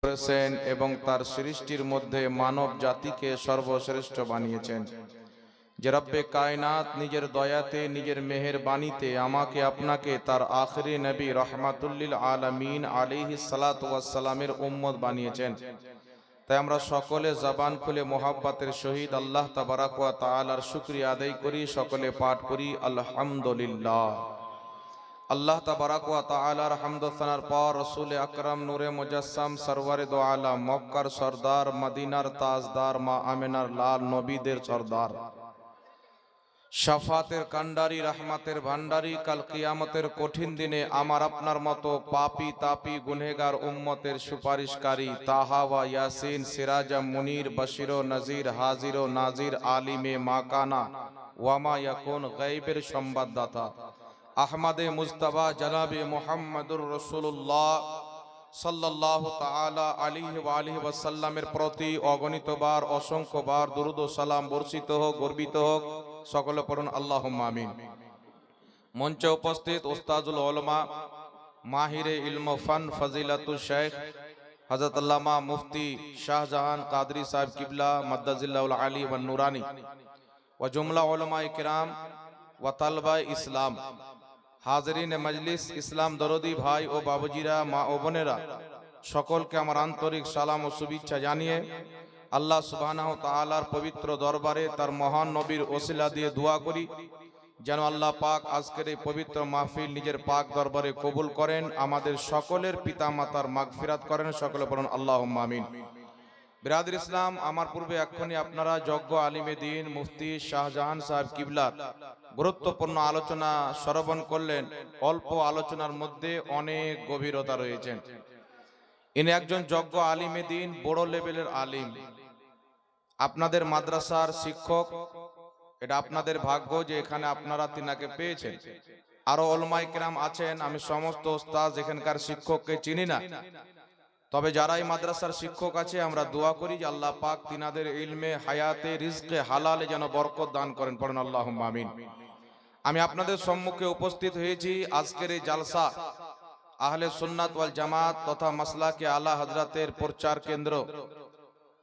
করেছেন এবং তার সৃষ্টির মধ্যে মানব জাতিকে সর্বশ্রেষ্ঠ বানিয়েছেন। যে রব্বে কায়নাত নিজের দয়াতে নিজের মেহেরবানিতে আমাকে আপনাকে তার আখেরি নবী রহমাতুল্লিল আলামিন আলাইহিস সালাতু ওয়াস সালামের উম্মত বানিয়েছেন। তাই আমরা সকলে জবান খুলে মোহাব্বতের সহিত আল্লাহ তাবারাক ওয়া তাআলার শুকরিয়া আদায় করি, সকলে পাঠ করি আলহামদুলিল্লাহ। আল্লাহ তাবারাক ওয়া তাআলার হামদ ও সানার পর রাসূল আকরাম নূরে মুজাসসাম সরওয়ারে দো আলম মক্কার সরদার মদিনার তাজদার মা আমেনার লাল নবীদের সরদার শাফাতের কান্ডারি রহমতের ভান্ডারি কাল কিয়ামতের কঠিন দিনে আমার আপনার মতো পাপী তাপী গুনহেগার উম্মতের সুপারিশকারী তাহা ওয়া ইয়াসিন সিরাজা মুনির বশির ও নজির হাজির ও নাজির আলিমে মাকানা ওয়ামা ইয়াকুন গায়বের সংবাদদাতা আহমদে মুজতবা জনাবে মুহাম্মদুর রাসূলুল্লাহ সাল্লাল্লাহু তাআলা আলাইহি ওয়া আলিহি ওয়াসাল্লামের প্রতি অগণিতবার অসংখ্যবার দুরূদ ও সালাম বর্ষিত হোক, গর্বিত হোক। সকলে পড়ুন আল্লাহুম্মা আমিন। মঞ্চে উপস্থিত উস্তাজুল উলামা মাহিরে ইলম ফান ফজিলাতুল শেখ হযরত আল্লামা মুফতি শাহজাহান কাদরি সাহেব কিবলা মাদ্দাজিল্লাহুল আলী ওয়ান নুরানি ওয়া জুমলা উলামায়ে কিরাম ওয়া তালবায়ে ইসলাম, হাজিরিন মজলিস, ইসলাম দরদি ভাই ও বাবুজিরা, মা ও বোনেরা, সকলকে আমার আন্তরিক সালাম ও শুভেচ্ছা জানিয়ে আল্লাহ সুবহানাহু ওয়া তাআলার পবিত্র দরবারে তার মহান নবীর ওসিলা দিয়ে দোয়া করি যেন আল্লাহ পাক আজকের এই পবিত্র মাহফিল নিজের পাক দরবারে কবুল করেন, আমাদের সকলের পিতা মাতার মাগফিরাত করেন। সকলে বলুন আল্লাহুম্মা আমিন। বিরাদর ইসলাম, আমার পূর্বে এক্ষুনি আপনারা যজ্ঞ আলিমে দ্বীন মুফতি শাহজাহান সাহেব কিবলার গুরুত্বপূর্ণ আলোচনা শ্রবণ করলেন। অল্প আলোচনার মধ্যে অনেক গভীরতা রয়েছে। ইনি একজন যজ্ঞ আলিমে দ্বীন, বড় লেভেলের আলিম, আপনাদের মাদ্রাসার শিক্ষক। এটা আপনাদের ভাগ্য যে এখানে আপনারা তিনাকে পেয়েছেন। আরো উলামায়ে কিরাম আছেন, আমি সমস্ত ওস্তাদ এখানকার শিক্ষককে চিনি না, তবে যারা এই মাদ্রাসার শিক্ষক আছে আমরা দোয়া করি যে আল্লাহ পাক তিনাদের ইলমে, হায়াতে, রিজকে, হালালে যেন বরকত দান করেন। পড়েন আল্লাহুম্মা আমিন। আমি আপনাদের সম্মুখে উপস্থিত হয়েছি আজকের এই জালসা আহলে সুন্নাত ওয়াল জামাত তথা মাসলাকে আলা হযরতের প্রচার কেন্দ্র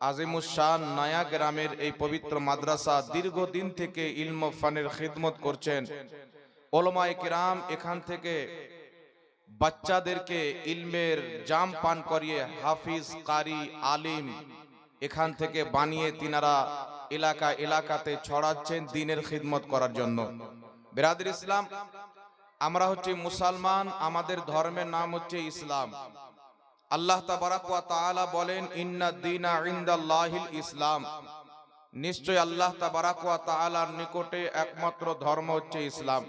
আজিমুস শান নয়া গ্রামের এই পবিত্র মাদ্রাসা দীর্ঘদিন থেকে ইলম ও ফানের খিদমত করছেন। উলামায়ে কিরাম এখান থেকে বাচ্চাদেরকে ইলমের জাম পান করিয়ে হাফিজ, কারি, আলিম এখান থেকে বানিয়ে তিনারা এলাকাতে ছড়াচ্ছেন দ্বীনের খিদমত করার জন্য। বিরাদর ইসলাম, আমরা হচ্ছে মুসলমান, আমাদের ধর্মের নাম হচ্ছে ইসলাম। আল্লাহ তাবারাক ওয়া তাআলা বলেন ইন্নাদ দীনা ইনদাল্লাহিল ইসলাম, নিশ্চয় আল্লাহ তাবারাক ওয়া তাআলার নিকটে একমাত্র ধর্ম হচ্ছে ইসলাম।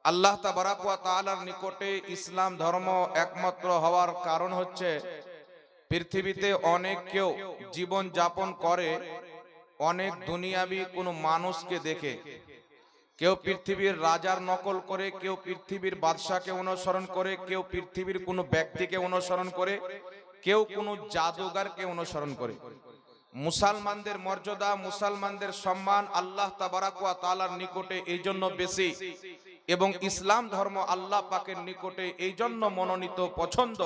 আল্লাহ তাবারাক ওয়া তাআলার নিকটে ইসলাম ধর্ম একমাত্র হওয়ার কারণ হচ্ছে পৃথিবীতে অনেক কেউ জীবন যাপন করে অনেক দুনিয়াবি কোনো মানুষকে দেখে। কেউ পৃথিবীর রাজার নকল করে, কেউ পৃথিবীর বাদশাকে অনুসরণ করে, কেউ পৃথিবীর কোনো ব্যক্তিকে অনুসরণ করে, কেউ কোনো জাদুগারকে অনুসরণ করে। মুসলমানদের মর্যাদা, মুসলমানদের সম্মান আল্লাহ তাবারাক ওয়া তাআলার নিকটে এই জন্য বেশি, এবং ইসলাম ধর্ম আল্লাহ পাকের নিকটে এই জন্য মনোনীত, পছন্দ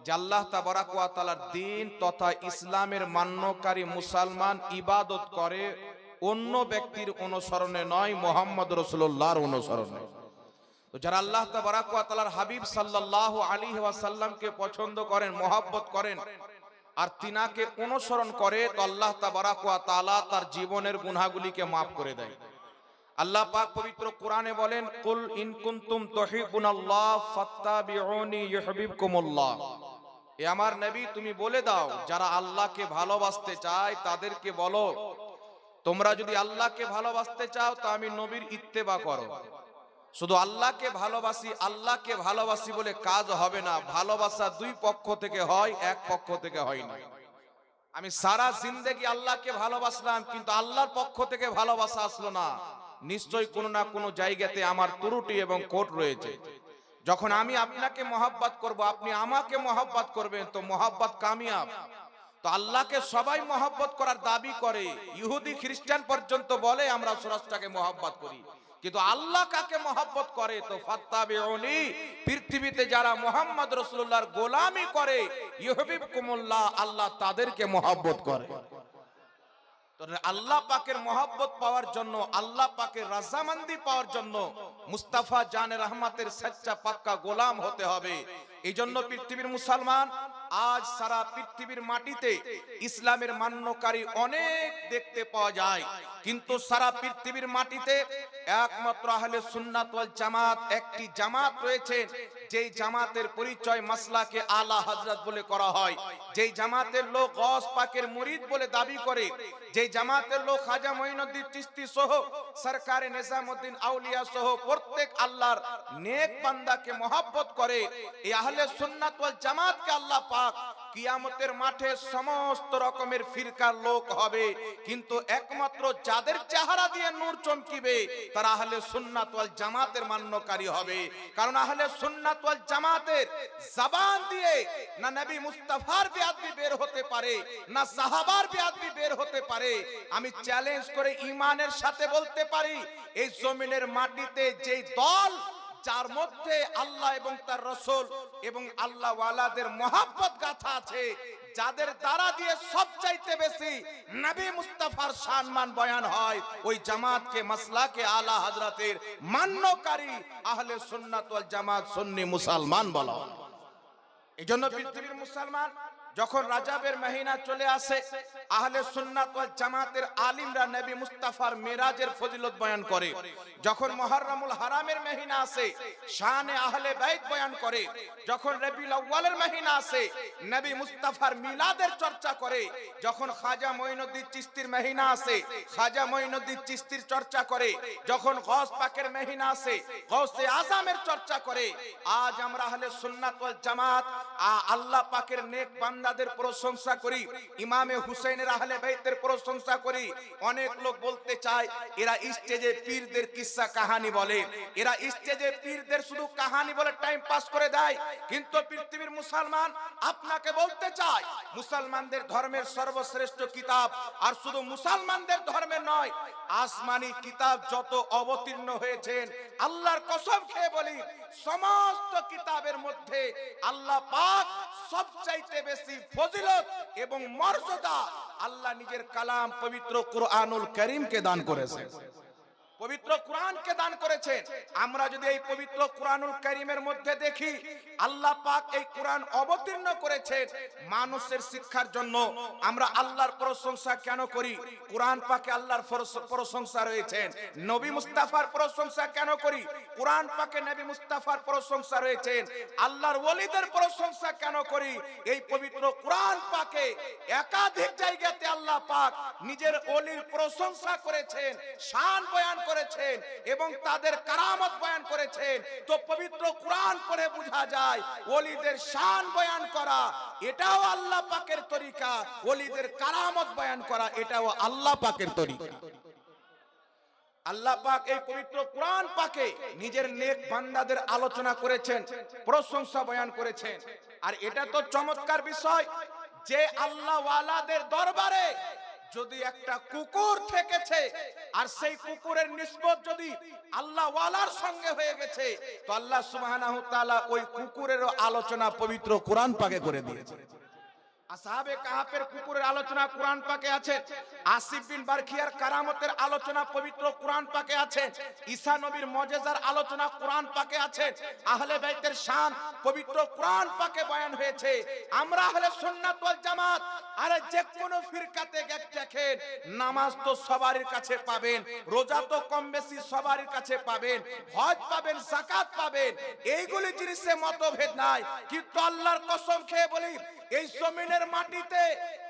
যে আল্লাহ তাবারাক ওয়া তাআলার দ্বীন তথা ইসলামের মান্যকারী মুসলমান ইবাদত করে অন্য ব্যক্তির অনুসরণে নয়, মুহাম্মদ রাসূলুল্লাহর অনুসরণে। তো যারা আল্লাহ তাবারাক ওয়া তাআলার হাবিব সাল্লাল্লাহু আলাইহি ওয়াসাল্লামকে পছন্দ করেন, মহব্বত করেন আর তিনাকে অনুসরণ করে, তো আল্লাহ তাবারাক ওয়া তাআলা তার জীবনের গুনাহগুলিকে মাফ করে দেয়। আল্লাহ পাক পবিত্র কোরআনে বলেন কুল ইন কুনতুম তুহিব্বুনাল্লাহ ফাত্তাবিউনি ইউহিব্বুকুমুল্লাহ, এ আমার নবী তুমি বলে দাও যারা আল্লাহকে ভালোবাসতে চায় তাদেরকে বলো তোমরা যদি আল্লাহকে ভালোবাসতে চাও তো আমি নবীর ইত্তেবা করো। শুধু আল্লাহকে ভালোবাসি বলে কাজ হবে না, ভালোবাসা দুই পক্ষ থেকে হয়, এক পক্ষ থেকে হয় না। আমি সারা জিন্দেগি আল্লাহকে ভালোবাসলাম কিন্তু আল্লাহর পক্ষ থেকে ভালোবাসা আসলো না, নিশ্চয়ই কোনো না কোনো জায়গাতে আমার ত্রুটি এবং কোট রয়েছে। যখন আমি আপনাকে মহব্বত করব, আপনি আমাকে মহব্বত করবেন, তো মহব্বত কামিয়াব। তো আল্লাহকে সবাই মহব্বত করার দাবি করে, ইহুদি খ্রিস্টান পর্যন্ত বলে আমরা স্রষ্টাকে মহব্বত করি, কিন্তু আল্লাহ কাকে মহব্বত করে? তো ফাত্তাবিউনি, পৃথিবীতে যারা মুহাম্মদ রাসূলুল্লাহর গোলামি করে, ইউহিব্বুকুমুল্লাহ, আল্লাহ তাদেরকে মহব্বত করে। তো আল্লাহ পাকের মহব্বত পাওয়ার জন্য, আল্লাহ পাকের রাজামন্দি পাওয়ার জন্য মুস্তাফা জানে রহমতের সচ্চা পাক্কা গোলাম হতে হবে। এই জন্য পৃথিবীর মুসলমান আজ সারা পৃথিবীর মাটিতে ইসলামের মান্যকারী অনেক দেখতে পাওয়া যায়, কিন্তু সারা পৃথিবীর মাটিতে একমাত্র আহলে সুন্নাত ওয়াল জামাত একটি জামাত রয়েছে, যেই জামাতের পরিচয় মাসলাকে আলা হযরত বলে করা হয়, যেই জামাতের লোক গওস পাকের মুরিদ বলে দাবি করে, যেই জামাতের লোক খাজা মঈনুদ্দিন চিশতি সহ সরকারে নিজামউদ্দিন আউলিয়া সহ প্রত্যেক আল্লাহর নেক বান্দাকে মহব্বত করে, এই আহলে সুন্নাত ওয়াল জামাতকে আল্লাহ পাক কিয়ামতের মাঠে সমস্ত রকমের ফিরকার লোক হবে, কিন্তু একমাত্র যাদের চেহারা দিয়ে নূর চমকিবে তারা আহলে সুন্নাত ওয়াল জামাতের মান্যকারী হবে। কারণ আহলে সুন্নাত ওয়াল জামাতের জবান দিয়ে না নবী মুস্তাফার বেয়াদবি বের হতে পারে, না সাহাবার বেয়াদবি বের হতে পারে। আমি চ্যালেঞ্জ করে ঈমানের সাথে বলতে পারি, এই জমিনের মাটিতে যেই দল যার মধ্যে আল্লাহ এবং তার রাসূল এবং আল্লাহ ওয়ালাদের মহব্বত গাথা আছে, যাদের দ্বারা দিয়ে সবচাইতে বেশি নবী মুস্তাফার সম্মান বয়ান হয়, ওই জামাতকে মাসলাকে আলা হযরতের মান্যকারী আহলে সুন্নাত ওয়াল জামাত সুন্নি মুসলমান বলা হয়। এইজন্য পৃথিবীর মুসলমান যখন রাজাবের মহিনা চলে আসে, আহলে সুন্নাত ওয়াল জামাতের আলিমরা নবী মুস্তাফার মিরাজের ফজিলত বয়ান করে। যখন মুহররমুল হারামের মহিনা আসে, শানে আহলে বাইত বয়ান করে। যখন রবিউল আউয়ালের মহিনা আসে, নবী মুস্তাফার মিলাদের চর্চা করে। যখন খাজা মঈনুদ্দিন চিশতির মহিনা আসে, খাজা মঈনুদ্দিন চিশতির চর্চা করে। যখন গওস পাকের মহিনা আসে, গওসে আজমের চর্চা করে। আজ আমরা আহলে সুন্নাত ওয়াল জামাত আল্লাহ পাকের নেক বান্দাদের প্রশংসা করি, ইমামে হুসাইনের আহলে বাইতের প্রশংসা করি। অনেক লোক বলতে চায় এরা স্টেজে পীরদের কিসসা কাহানি বলে, এরা স্টেজে পীরদের শুধু কাহানি বলে টাইম পাস করে দেয়। কিন্তু পৃথিবীর মুসলমান আপনাকে বলতে চায়, মুসলমানদের ধর্মের সর্বশ্রেষ্ঠ কিতাব, আর শুধু মুসলমানদের ধর্মের নয়, আসমানি কিতাব যত অবতীর্ণ হয়েছেন, আল্লাহর কসম খেয়ে বলি সমস্ত কিতাবের মধ্যে আল্লাহ পাক সবচাইতে বেশি ফজিলত এবং মর্যাদা আল্লাহ নিজের কালাম পবিত্র কুরআনুল কারীমকে দান করেছেন, পবিত্র কোরআনকে দান করেছেন। আমরা যদি এই পবিত্র কোরআনুল কারীমের মধ্যে দেখি, আল্লাহ পাক এই কোরআন অবতীর্ণ করেছেন মানুষের শিক্ষার জন্য। আমরা আল্লাহর প্রশংসা কেন করি? কোরআন পাকে আল্লাহর প্রশংসা রয়েছেন। নবী মুস্তাফার প্রশংসা কেন করি? কোরআন পাকে নবী মুস্তাফার প্রশংসা রয়েছেন। আল্লাহর ওলিদের প্রশংসা কেন করি? এই পবিত্র কোরআন পাকে একাধিক জায়গাতে আল্লাহ পাক নিজের ওলির প্রশংসা করেছেন, শান বয়ান করেছেন এবং তাদের কারামত বয়ান করেছেন। তো পবিত্র কোরআন পড়ে বোঝা যায় ওলিদের শান বয়ান করা এটাও আল্লাহ পাকের তরিকা, ওলিদের কারামত বয়ান করা এটাও আল্লাহ পাকের তরিকা। আল্লাহ পাক এই পবিত্র কোরআন পাকে নিজের নেক বান্দাদের আলোচনা করেছেন, প্রশংসা বয়ান করেছেন। আর এটা তো চমৎকার বিষয় যে আল্লাহ ওয়ালাদের দরবারে যদি একটা কুকুর থেকেছে আর সেই কুকুরের নিসবত যদি আল্লাহ ওয়ালার সঙ্গে হয়ে গেছে, তো আল্লাহ সুবহানাহু ওয়া তাআলা ওই কুকুরেরও আলোচনা পবিত্র কোরআন পাকে করে দিয়েছে। আসহাবে কাহাফের কুকুরের আলোচনা কোরআন পাকে আছে, আসিফ বিন বারখিয়ার কারামতের আলোচনা পবিত্র কোরআন পাকে আছে, ঈসা নবীর মুজিজার আলোচনা কোরআন পাকে আছে, আহলে বাইতের শান পবিত্র কোরআন পাকে বয়ান হয়েছে। আমরা আহলে সুন্নাত ওয়াল জামাত আরে যে কোনো ফিরকাতে দেখেন, নামাজ তো সবারই কাছে পাবেন, রোজা তো কম বেশি সবারই কাছে পাবেন, হজ পাবেন, যাকাত পাবেন, এইগুলি জিনিসে মতভেদ নাই। কিন্তু আল্লাহর কসম খেয়ে বলি এই জমিনের মাটিতে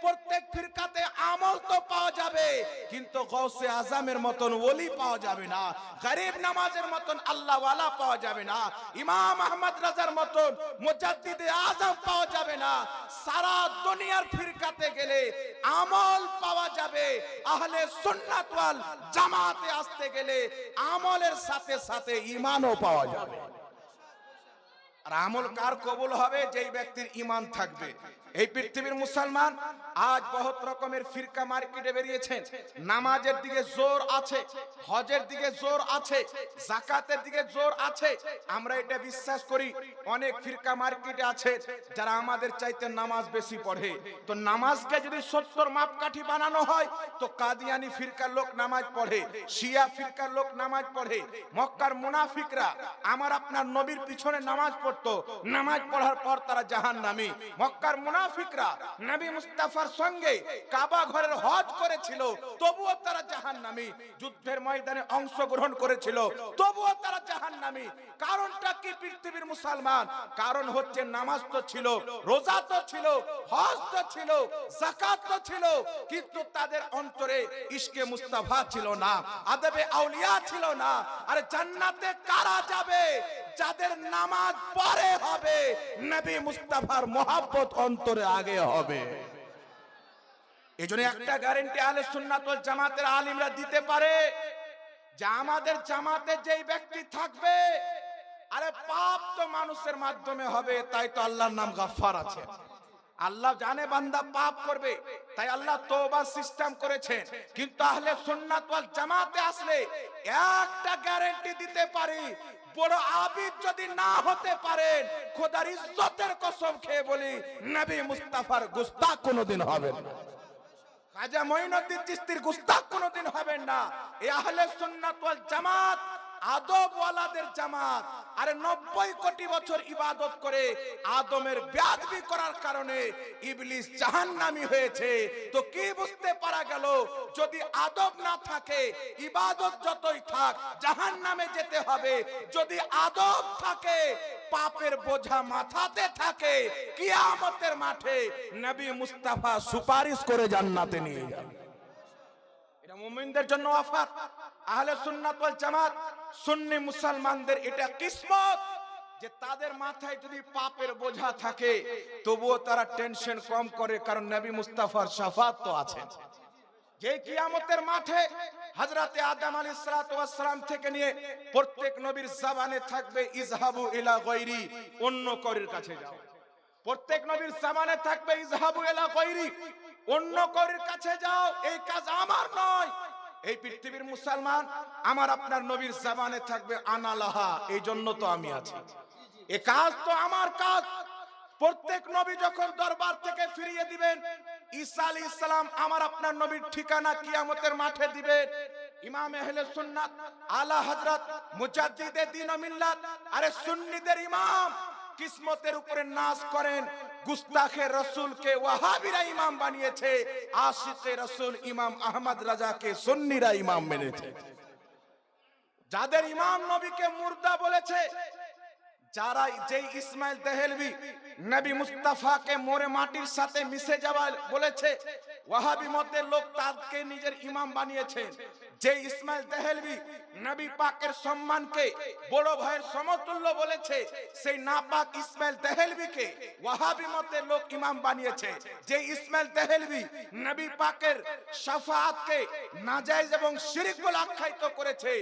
প্রত্যেক ফিরকাতে আমল তো পাওয়া যাবে, কিন্তু গৌসে আজমের মতন ওলি পাওয়া যাবে না, গরিব নামাজের মতন আল্লাহ ওয়ালা পাওয়া যাবে না, ইমাম আহমদ রাজার মতন মুজাদ্দিদে আজম পাওয়া যাবে না। সারা দুনিয়ার ফিরকাতে গেলে আমল পাওয়া যাবে, আহলে সুন্নাত ওয়াল জামাতে আসতে গেলে আমলের সাথে সাথে ঈমানও পাওয়া যাবে। আর আমল কার কবুল হবে? যেই ব্যক্তির ঈমান থাকবে। এই পৃথিবীর মুসলমান আজ বহুত রকমের ফিরকা মার্কেটে বেরিয়েছেন। নামাজের দিকে জোর আছে, হজের দিকে জোর আছে, যাকাতের দিকে জোর আছে। আমরা এটা বিশ্বাস করি অনেক ফিরকা মার্কেটে আছে যারা আমাদের চাইতে নামাজ বেশি পড়ে। তো নামাজকে যদি 70 মাপকাঠি বানানো হয় তো কাদিয়ানি ফিরকার লোক নামাজ পড়ে, শিয়া ফিরকার লোক নামাজ পড়ে। মক্কার মুনাফিকরা আমার আপনার নবীর পিছনে নামাজ পড়তো, নামাজ পড়ার পর তারা জাহান্নামী। মক্কার মুনাফিকরা নবী মুস্তাফার সঙ্গে কাবা ঘরের হজ করেছিল, তবুও তারা জাহান্নামী। যুদ্ধের ময়দানে অংশগ্রহণ করেছিল, তবুও তারা জাহান্নামী। কারণটা কি পৃথিবীর মুসলমান? কারণ হচ্ছে নামাজ তো ছিল, রোজা তো ছিল, হজ তো ছিল, যাকাত তো ছিল, কিন্তু তাদের অন্তরে ইশকে মুস্তাফা ছিল না, আদবে আউলিয়া ছিল না। আরে জান্নাতে কারা যাবে? যাদের নামাজ পরে হবে, নবী মুস্তাফার মহব্বত অন্তরে আগে হবে। এজন্য একটা গ্যারান্টি আহলে সুন্নাত ওয়াল জামাতের আলিমরা দিতে পারে যে আমাদের জামাতে যেই ব্যক্তি থাকবে, আরে পাপ তো মানুষের মাধ্যমে হবে, তাই তো আল্লাহর নাম গাফফার আছে। আল্লাহ জানে বান্দা পাপ করবে, তাই আল্লাহ তওবা সিস্টেম করেছেন। কিন্তু আহলে সুন্নাত ওয়াল জামাতে আসলে একটা গ্যারান্টি দিতে পারি, বড় আবিদ যদি না হতে পারেন, খোদার ইজ্জতের কসম খেয়ে বলি, নবী মুস্তাফার গুস্তাখ কোনোদিন হবে না। খাজা মঈনুদ্দিন চিশতির গুস্তাখ কোনোদিন হবেন না। এই আহলে সুন্নাত ওয়াল জামাত আদব ওয়ালাদের জামাত। আরে 90 কোটি বছর ইবাদত করে আদমের বেয়াদবি করার কারণে ইবলিস জাহান্নামী হয়েছে। তো কি বুঝতে পারা গেল? যদি আদব না থাকে, ইবাদত যতই থাক, জাহান্নামে যেতে হবে। যদি আদব থাকে, পাপের বোঝা মাথাতে থাকে, কিয়ামতের মাঠে নবী মুস্তাফা সুপারিশ করে জান্নাতে নিয়ে যাবে। এটা মুমিনদের জন্য অফার। আহলে সুন্নাত ওয়াল জামাত সুন্নি মুসলমানদের এটা কিসমত যে তাদের মাথায় যদি পাপের বোঝা থাকে তবুও তারা টেনশন কম করে, কারণ নবী মুস্তাফার শাফাত তো আছে। যে কিয়ামতের মাঠে হযরতে আদম আলাইহিস সালাতু ওয়াস সালাম থেকে নিয়ে প্রত্যেক নবীর জবানে থাকবে ইযহাবু ইলা গায়রি, অন্য কারোর কাছে যাও। প্রত্যেক নবীর জবানে থাকবে ইযহাবু ইলা গায়রি, অন্য কারোর কাছে যাও, এই কাজ আমার নয়। এই পৃথিবীর মুসলমান আমার আপনার নবীর জবানে থাকবে আনালাহা, এই জন্য তো আমি আছি, এই কাজ তো আমার কাজ। প্রত্যেক নবী যখন দরবার থেকে ফিরিয়ে দিবেন, ঈসা আলাইহিস সালাম আমার আপনার নবীর ঠিকানা কিয়ামতের মাঠে দিবেন। ইমাম আহলে সুন্নাত আলা হযরত মুজাদ্দিদে দ্বীন ও মিল্লাত, আরে সুন্নিদের ইমাম কিসমতের উপরে নাজ করেন। গুস্তাখে রাসূলকে ওয়াহাবিরা ইমাম বানিয়েছে, আশিকে রাসূল ইমাম আহমদ রাজাকে সুন্নিরা ইমাম মেনেছে। যাদের ইমাম নবীকে মুর্দা বলেছে, যারা যেই ইসমাইল দেহলভি নবী মুস্তাফাকে মোরে মাটির সাথে মিশে যাওয়া বলেছে, ওয়াহাবি মতের লোক তাকে নিজের ইমাম বানিয়েছে। যে ইসমাইল দেহলভি নবী পাকের সম্মানকে বড় ভাইয়ের সমতুল্য বলেছে, সেই নাপাক ইসমাইল দেহলভিকে ওয়াহাবি মতের লোক ইমাম বানিয়েছে। যে ইসমাইল দেহলভি নবী পাকের শাফাআতকে নাজায়েজ এবং শিরক বলে আখ্যায়িত করেছে,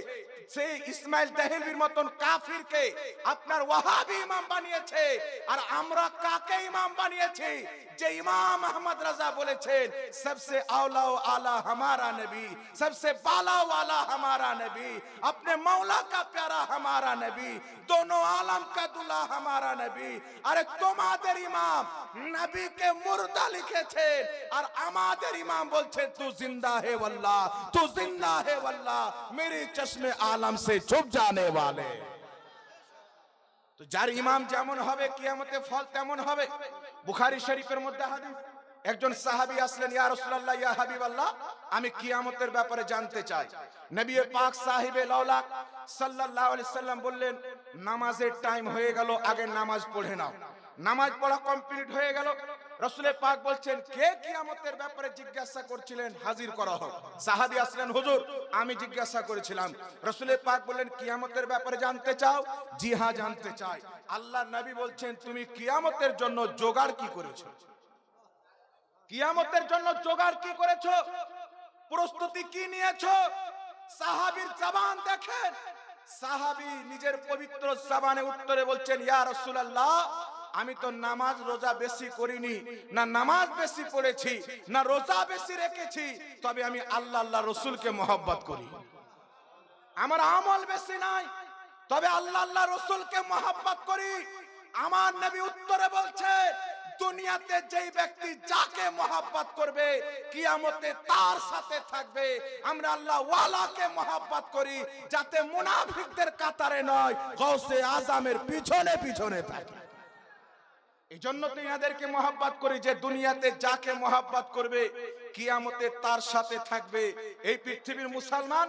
সেই ইসমাইল দেহলভির মতন কাফিরকে আপনার ওয়াহাবি ইমাম বানিয়েছে। আর আমরা কাকে ইমাম বানিয়েছি? যে ইমাম আহমদ রাজা বলেছেন, सबसे औला आला हमारा नबी, सबसे बाला वाला हमारा नबी, अपने मौला का प्यारा हमारा नबी, दोनों आलम का दूल्हा हमारा नबी। अरे তোমাদের ইমাম নবীকে মুর্দা লিখেছেন, আর আমাদের ইমাম বলছেন তু জিন্দা হে वल्लाह, तू जिंदा है वल्लाह, मेरे चश्मे आलम से छुप जाने वाले। তো যার ইমাম যেমন হবে কিয়ামতে ফল তেমন হবে। বুখারী শরীফের মধ্যে হাদিস, একজন সাহাবী আসলেন, ইয়া রাসূলুল্লাহ ইয়া হাবিবাল্লাহ, আমি কিয়ামতের ব্যাপারে জানতে চাই। নবী পাক সাহিবে লাউলাক সাল্লাল্লাহু আলাইহি সাল্লাম বললেন, নামাজের টাইম হয়ে গেল, আগে নামাজ পড়ে নাও। নামাজ পড়া কমপ্লিট হয়ে গেল। রাসূল পাক বলছেন, কে কিয়ামতের ব্যাপারে জিজ্ঞাসা করছিলেন, হাজির করা হোক। সাহাবী আসলেন, হুজুর আমি জিজ্ঞাসা করেছিলাম। রাসূল পাক বললেন, কিয়ামতের ব্যাপারে জানতে চাও? জি হ্যাঁ জানতে চাই। আল্লাহর নবী বলছেন, তুমি কিয়ামতের জন্য জোগাড় কি করেছো? কিয়ামতের জন্য জোগাড় কি করেছো? প্রস্তুতি কি নিয়েছো? সাহাবীর জবান দেখেন। সাহাবী নিজের পবিত্র জবানে উত্তরে বলছেন, ইয়া রাসূলুল্লাহ, আমি তো নামাজ রোজা বেশি করিনি, না নামাজ বেশি পড়েছি, না রোজা বেশি রেখেছি, তবে আমি আল্লাহ আল্লাহ রসুলকে মহব্বত করি। আমার আমল বেশি নাই, তবে আল্লাহ আল্লাহ রসুলকে মহব্বত করি। আমার নবী উত্তরে বলছে, দুনিয়াতে যেই ব্যক্তি যাকে মহব্বত করবে কিয়ামতে তার সাথে থাকবে। আমরা আল্লাহ ওয়ালাকে মহব্বত করি, যাতে মুনাফিকদের কাতারে নয়, গৌসে আজমের পিছনে পিছনে থাকে। এই জন্য তো ইনাদেরকে মহব্বত করি, যে দুনিয়াতে যাকে মহব্বত করবে কিয়ামতে তার সাথে থাকবে। এই পৃথিবীর মুসলমান,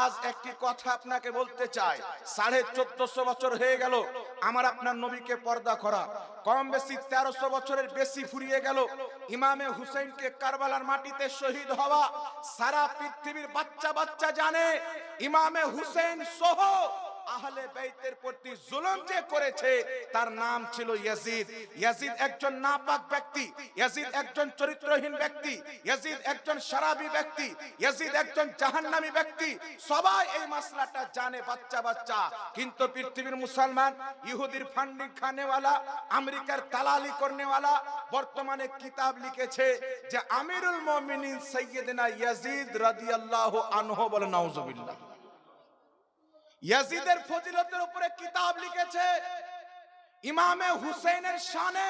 আজ একটি কথা আপনাকে বলতে চাই, 1450 বছর হয়ে গেল আমার আপনার নবীকে পর্দা করা, কম বেশি 1300 বছরের বেশি ফুরিয়ে গেল ইমামে হুসেইনকে কারবালার মাটিতে শহীদ হওয়া। সারা পৃথিবীর বাচ্চা বাচ্চা জানে ইমামে হুসেইন সহ আহলে বাইতের প্রতি জুলুম যে করেছে তার নাম ছিল ইয়াজিদ। ইয়াজিদ একজন নাপাক ব্যক্তি, ইয়াজিদ একজন চরিত্রহীন ব্যক্তি, ইয়াজিদ একজন শরাবী ব্যক্তি, ইয়াজিদ একজন জাহান্নামী ব্যক্তি। সবাই এই মাসলাটা জানে, বাচ্চা বাচ্চা। কিন্তু পৃথিবীর মুসলমান ইহুদির ফান্ডিং খানেওয়ালা, আমেরিকার দালালি করনেওয়ালা বর্তমানে কিতাব লিখেছে যে আমিরুল মুমিনিন সাইয়্যিদনা ইয়াজিদ রাদিয়াল্লাহু আনহু, বলে নাউজুবিল্লাহ। ইয়াজিদের ফজিলতের উপরে কিতাব লিখেছে। ইমামে হুসেইনের শানে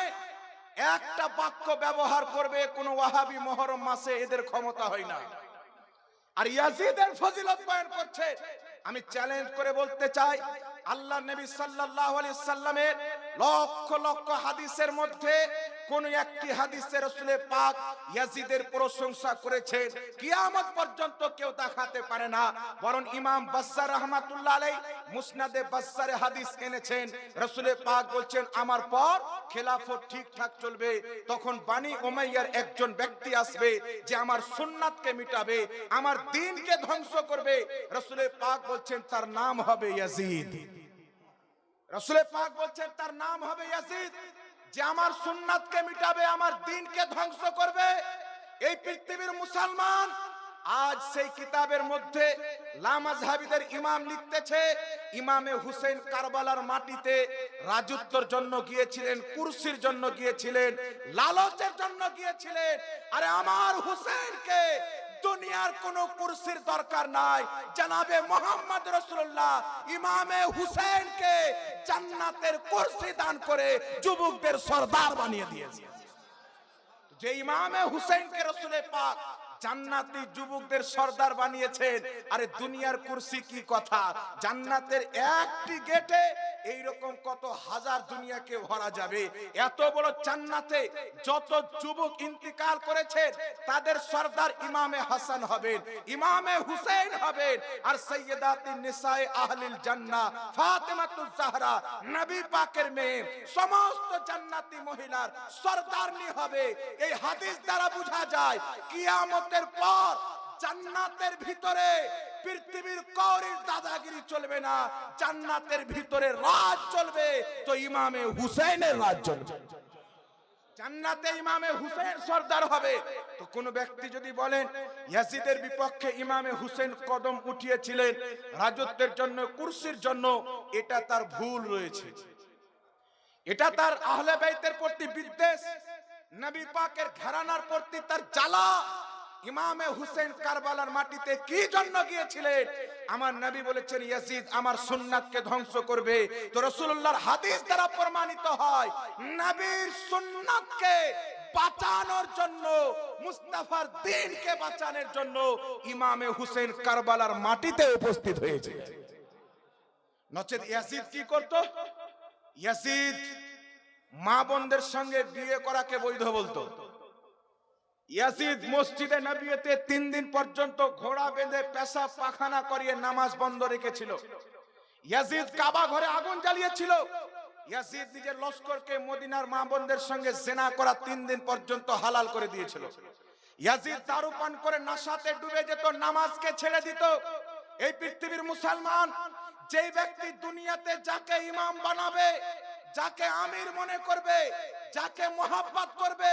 একটা বাক্য ব্যবহার করবে কোন ওয়াহাবি মুহররম মাসে, এদের ক্ষমতা হয় না। আর ইয়াজিদের ফজিলত বয়ান করছে। আমি চ্যালেঞ্জ করে বলতে চাই, আল্লাহ নবী সাল্লাল্লাহু আলাইহি সাল্লামের লক্ষ লক্ষ হাদিসের মধ্যে কোন একটি হাদিসে রাসূল পাক ইয়াজিদের প্রশংসা করেছেন কিয়ামত পর্যন্ত কেউ দেখাতে পারে না। বরং ইমাম বাজ্জার রাহমাতুল্লাহ আলাইহি মুসনাদে বাজ্জারে হাদিস এনেছেন, রাসূল পাক বলছেন আমার পর খেলাফত ঠিকঠাক চলবে, তখন বানি উমাইয়ার একজন ব্যক্তি আসবে যে আমার সুন্নাতকে মিটাবে, আমার দ্বীনকে ধ্বংস করবে। রাসূল পাক বলছেন তার নাম হবে ইয়াজিদ। রাসূল পাক বলছেন তার নাম হবে ইয়াজিদ, যে আমার সুন্নাতকে মিটাবে, আমার দ্বীনকে ধ্বংস করবে। এই পৃথিবীর মুসলমান আজ সেই কিতাবের মধ্যে লামাযহাবীদের ইমাম লিখতেছে ইমামে হুসেইন কারবালার মাটিতে রাজত্বের জন্য গিয়েছিলেন, কুরসির জন্য গিয়েছিলেন, লালচের জন্য গিয়েছিলেন। আরে আমার হুসেইনকে দুনিয়ার কোন কুরসির দরকার নাই। জনাবে মুহাম্মদ রাসূলুল্লাহ ইমামে হুসেইনকে জান্নাতের কুরসি দান করে যুবকদের সরদার বানিয়ে দিয়েছে। যে ইমামে হুসেইনকে রাসূল পাক জান্নাতি যুবকদের সরদার বানিয়েছেন, আরে দুনিয়ার কুরসি কি কথা। জান্নাতের একটি গেটে এইরকম কত হাজার দুনিয়াকে ভরা যাবে। এত বড় জান্নাতে যত যুবক ইন্তিকাল করেছেন তাদের সরদার ইমামে হাসান হবেন, ইমামে হুসেইন হবেন। আর সাইয়্যিদাতুন নিসায়ে আহলিল জান্নাহ ফাতেমাতুজ জাহরা নবী পাকের মেয়ে সমস্ত জান্নাতি মহিলার সরদারনি হবে। এই হাদিস দ্বারা বোঝা যায় কিয়ামতের পর জান্নাতের ভিতরে পৃথিবীর কওরির দাদাগিরি চলবে না, জান্নাতের ভিতরে রাজ চলবে, তো ইমামে হুসেইনের রাজ চলবে। জান্নাতে ইমামে হুসেইন সরদার হবে। তো কোন ব্যক্তি যদি বলেন ইয়াজিদের বিপক্ষে ইমামে হুসেইন কদম উঠিয়েছিলেন রাজত্বের জন্য, কুরসির জন্য, এটা তার ভুল রয়েছে। এটা তার আহলে বাইতের প্রতি বিদ্বেষ, নবী পাকের ঘরানার প্রতি তার জ্বালা। ইমামে হুসেইন কারবালার মাটিতে কি জন্য গিয়েছিলেন? আমার নবী বলেছেন ইয়াজিদ আমার সুন্নাতকে ধ্বংস করবে। তো রাসূলুল্লাহর হাদিস দ্বারা প্রমাণিত হয় নবীর সুন্নাতকে বাঁচানোর জন্য, মুস্তাফার দ্বীনকে বাঁচানোর জন্য ইমামে হুসেইন কারবালার মাটিতে উপস্থিত হয়েছে। নচেত ইয়াজিদ কি করত? ইয়াজিদ মা বোনদের সঙ্গে বিয়ে করাকে বৈধ বলতো। ইয়াজিদ মসজিদে নববীতে 3 দিন পর্যন্ত ঘোড়া বেঁধে পেশাব পায়খানা করিয়ে নামাজ বন্ধ রেখেছিল। ইয়াজিদ কাবা ঘরে আগুন জ্বালিয়েছিল। ইয়াজিদ নিজের লস্করকে মদিনার মা বোনদের সঙ্গে জিনা করা 3 দিন পর্যন্ত হালাল করে দিয়েছিল। ইয়াজিদ দারু পান করে নেশাতে ডুবে যেত, নামাজকে ছেড়ে দিত। এই পৃথিবীর মুসলমান, যেই ব্যক্তি দুনিয়াতে যাকে ইমাম বানাবে, যাকে আমির মনে করবে, যাকে মোহাব্বত করবে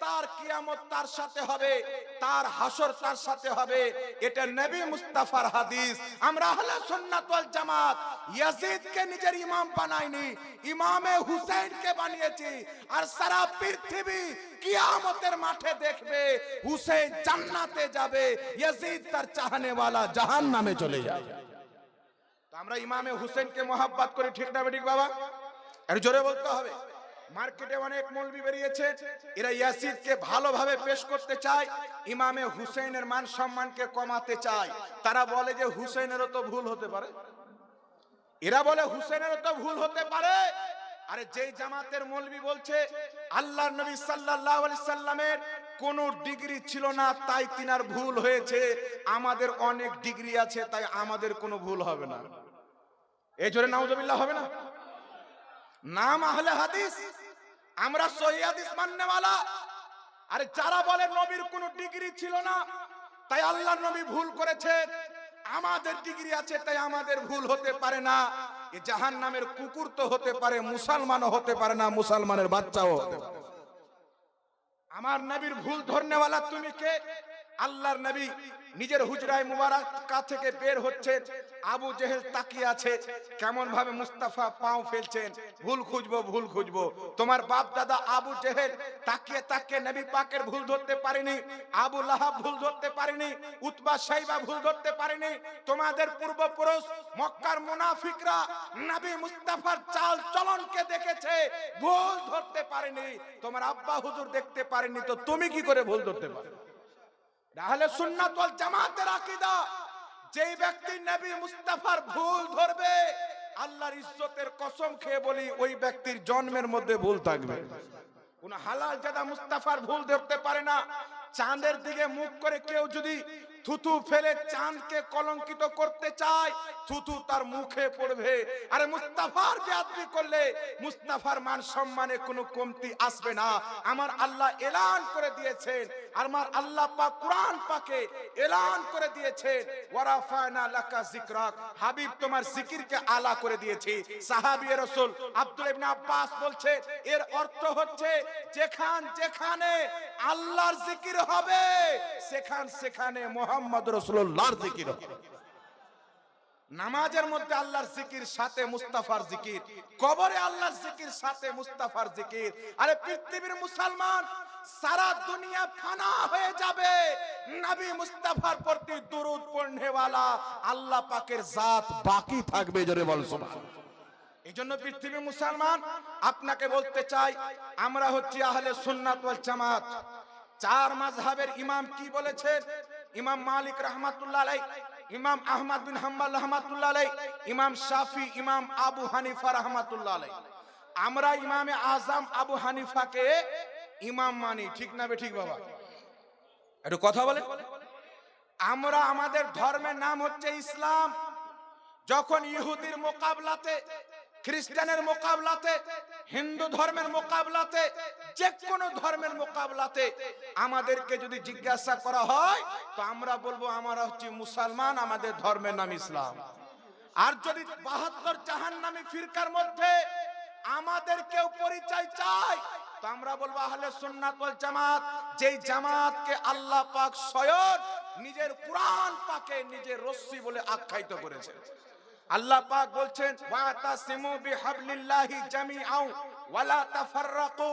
তার কিয়ামত তার সাথে হবে, তার হাসর তার সাথে হবে। এটা নবী মুস্তাফার হাদিস। আমরা আহলে সুন্নাত ওয়াল জামাত ইয়াজিদকে নিজের ইমাম বানাইনি, ইমামে হুসাইনকে বানিয়েছি। আর সারা পৃথিবী কিয়ামতের মাঠে দেখবে হুসাইন জান্নাতে যাবে, ইয়াজিদ তার চাহনেওয়ালা জাহান্নামে চলে যাবে। তো আমরা ইমামে হুসাইনকে মোহাব্বত করি, ঠিক না বেঠিক বাবা? আর জোরে বলতে হবে। মার্কেটে অনেক মৌলবি বেরিয়েছে, এরা ইয়াজিদকে ভালোভাবে পেশ করতে চায়, ইমামে হুসাইনের মান সম্মানকে কমাতে চায়। তারা বলে যে হুসাইনেরও তো ভুল হতে পারে, এরা বলে হুসাইনেরও তো ভুল হতে পারে। আরে যেই জামাতের মৌলবি বলছে আল্লাহর নবী সাল্লাল্লাহু আলাইহি সাল্লামের কোন ডিগ্রি ছিল না তাই তিনার ভুল হয়েছে, আমাদের অনেক ডিগ্রি আছে তাই আমাদের কোনো ভুল হবে না, এই জোরে নাউজুবিল্লাহ হবে না? নাম আহলে হাদিস, আমরা সহিহ হাদিস মাননেওয়ালা। আরে যারা বলে নবীর কোনো ডিগ্রি ছিল না তাই আল্লাহর নবী ভুল করেছেন, আমাদের ডিগ্রি আছে তাই আমাদের ভুল হতে পারে না, এ জাহান্নামের কুকুর তো হতে পারে, মুসলমানও হতে পারে না, মুসলমানের বাচ্চাও হতে পারে। আমার নবীর ভুল ধরনেওয়ালা তুমি কে? আল্লাহর নবী নিজের হুজরায় মুবারাকা থেকে বের হচ্ছেন, আবু জেহেল তাকিয়ে আছে, কেমন ভাবে মুস্তাফা পাও ফেলছেন, ভুল খুঁজবো ভুল খুঁজবো। তোমার বাপ দাদা আবু জেহেল তাকিয়ে তাকিয়ে নবী পাকের ভুল ধরতে পারেনি, আবু লাহাব ভুল ধরতে পারেনি, উতবা শাইবা ভুল ধরতে পারেনি। তোমাদের পূর্বপুরুষ মক্কার মুনাফিকরা নবী মুস্তাফার চাল চলনকে দেখেছে, ভুল ধরতে পারেনি। তোমার আব্বা হুজুর দেখতে পারেনি, তো তুমি কি করে ভুল ধরতে পারো? আহলে সুন্নাত ওয়াল জামাতের আকীদা, যেই ব্যক্তি নবী মুস্তাফার ভুল ধরবে, আল্লাহর ইজ্জতের কসম খেয়ে বলি ওই ব্যক্তির জন্মের মধ্যে ভুল থাকবে। কোন হালাল জাদা মুস্তাফার ভুল ধরতে পারে না। চাঁদের দিকে মুখ করে কেউ যদি থুতু ফেলে চাঁদকে কলঙ্কিত করতে চায়, থুতু তার মুখে পড়বে। আরে মুস্তাফার বেয়াদবি করলে মুস্তাফার মান সম্মানে কোনো কমতি আসবে না। আমার আল্লাহ এলান করে দিয়েছেন, আমার আল্লাহ পাক কুরআন পাকে এলান করে দিয়েছেন, ওয়ারাফানা লাকা যিকরাক, হাবিব তোমার জিকিরকে আলা করে দিয়েছি। সাহাবী রাসূল আব্দুল্লাহ ইবনে আব্বাস বলছে এর অর্থ হচ্ছে যেখানে আল্লাহর জিকির হবে সেখানে মুহাম্মদ রাসূলুল্লাহর জিকির হবে। নামাজের মধ্যে আল্লাহর জিকির সাথে মুস্তাফার জিকির, কবরে আল্লাহর জিকির সাথে মুস্তাফার জিকির। আরে পৃথিবীর মুসলমান সারা দুনিয়া ফানা হয়ে যাবে, নবী মুস্তাফার প্রতি দুরূদ পড়নেওয়ালা আল্লাহ পাকের জাত বাকি থাকবে, জোরে বল সুবহানাল্লাহ। এইজন্য পৃথিবীর মুসলমান আপনাকে বলতে চাই, আমরা হচ্ছি আহলে সুন্নাত ওয়াল জামাত। চার মাযহাবের ইমাম কি বলেছেন? ইমাম মালিক রাহমাতুল্লাহ আলাইহি, ইমাম আহমদ বিন হাম্বল রাহমাতুল্লাহ আলাইহি, ইমাম শাফি, ইমাম আবু হানিফা রাহমাতুল্লাহ আলাইহি। আমরা ইমামে আজম আবু হানিফাকে ইমাম মানি, ঠিক না বে ঠিক বাবা? একটু কথা বলে। আমরা আমাদের ধর্মের নাম হচ্ছে ইসলাম। যখন ইহুদির মোকাবলাতে, খ্রিস্টানের মোকাবলাতে, হিন্দু ধর্মের মোকাবলাতে, যে কোনো ধর্মের মোকাবলাতে আমাদেরকে যদি জিজ্ঞাসা করা হয় তো আমরা বলবো আমরা হচ্ছে মুসলমান, আমাদের ধর্মের নাম ইসলাম। আর যদি 72 জাহান্নামী ফিরকার মধ্যে আমাদের কেউ পরিচয় চায় তো আমরা বলবো আহলে সুন্নাত ওয়াল জামাত, যেই জামাতকে আল্লাহ পাক স্বয়ং নিজের কুরআন পাকে নিজের রশ্মি বলে আখ্যায়িত করেছেন। আল্লাহ পাক বলছেন ওয়াতাসিমু বিহাবলিল্লাহি জামিআন ওয়ালা তাফাররাকু।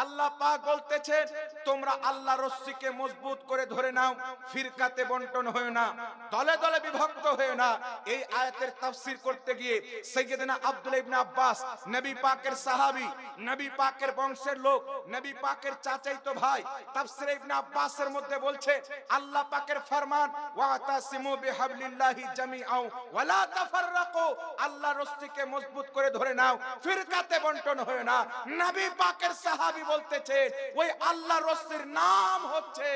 আল্লাহ পাক বলতেছেন তোমরা আল্লাহর রশ্মিকে মজবুত করে ধরে নাও, ফিরকাতে বন্টন হয়ো না, দলে দলে বিভক্ত হয়ো না। এই আয়াতের তাফসীর করতে গিয়ে সাইয়েদনা আব্দুল্লাহ ইবনে আব্বাস, নবী পাকের সাহাবী, নবী পাকের বংশের লোক, নবী পাকের চাচাইতো ভাই, তাফসীর ইবনে আব্বাসের মধ্যে বলছে আল্লাহ পাকের ফরমান ওয়াতাসিমু বিহাবলিল্লাহি জামিআন ওয়ালা তাফাররাকু, আল্লাহর রশ্মিকে মজবুত করে ধরে নাও, ফিরকাতে বন্টন হয়ো না। নবী পাকের সাহাবী বলতেছে ওই আল্লাহর রশ্মির নাম হচ্ছে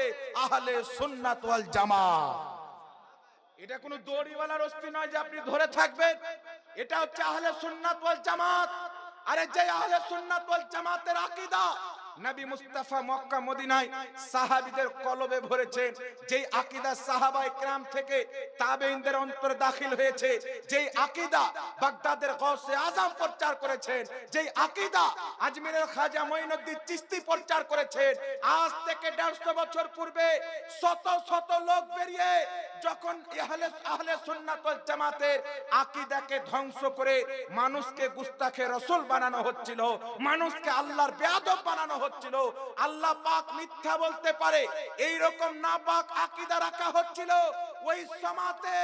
আহলে সুন্নাত ওয়াল জামাত। এটা কোনো দড়িওয়ালা রশ্মি নয় যে আপনি ধরে থাকবেন, এটা হচ্ছে আহলে সুন্নাত ওয়াল জামাত। আরে যে আহলে সুন্নাত ওয়াল জামাতের আকীদা নবী মুস্তাফা মক্কা মদিনায় সাহাবীদের কলবে ভরেছেন, যেই আকীদা সাহাবায়ে কেরাম থেকে তাবেঈনদের অন্তরে দাখিল হয়েছে, যেই আকীদা বাগদাদের গাউসে আজম প্রচার করেছেন, যেই আকীদা আজমিরের খাজা মঈনুদ্দিন চিশতি প্রচার করেছেন, আজ থেকে 150 বছর পূর্বে শত শত লোক বেরিয়ে যখন আহলে সুন্নাত ওয়াল জামাতের আকীদাকে ধ্বংস করে মানুষকে গুস্তাখে রাসূল বানানো হচ্ছিল, মানুষকে আল্লাহর বেয়াদব বানানো হচ্ছিল, আল্লাহ পাক মিথ্যা বলতে পারে এই রকম নাপাক আকীদা রাখা হচ্ছিল, ওই সমাতে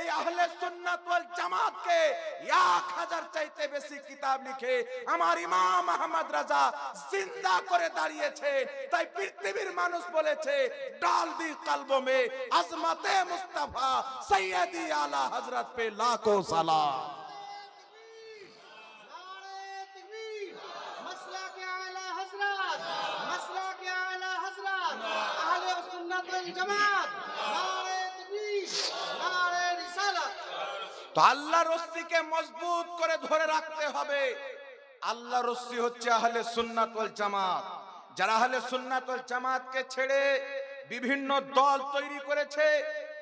এই আহলে সুন্নাত ওয়াল জামাতকে 1000 চাইতে বেশি কিতাব লিখে আমার ইমাম আহমদ রাজা জিন্দা করে দাঁড়িয়েছে। তাই পৃথিবীর মানুষ বলেছে ডাল দি কলবো মে আজমতে মুস্তাফা সৈয়দি আলা হযরত পে লাখো সালাম। তো আল্লাহর রস্সিকে মজবুত করে ধরে রাখতে হবে। আল্লাহর রস্সি হচ্ছে আহলে সুন্নাত ওয়াল জামাত। যারা আহলে সুন্নাত ওয়াল জামাতকে ছেড়ে বিভিন্ন দল তৈরি করেছে,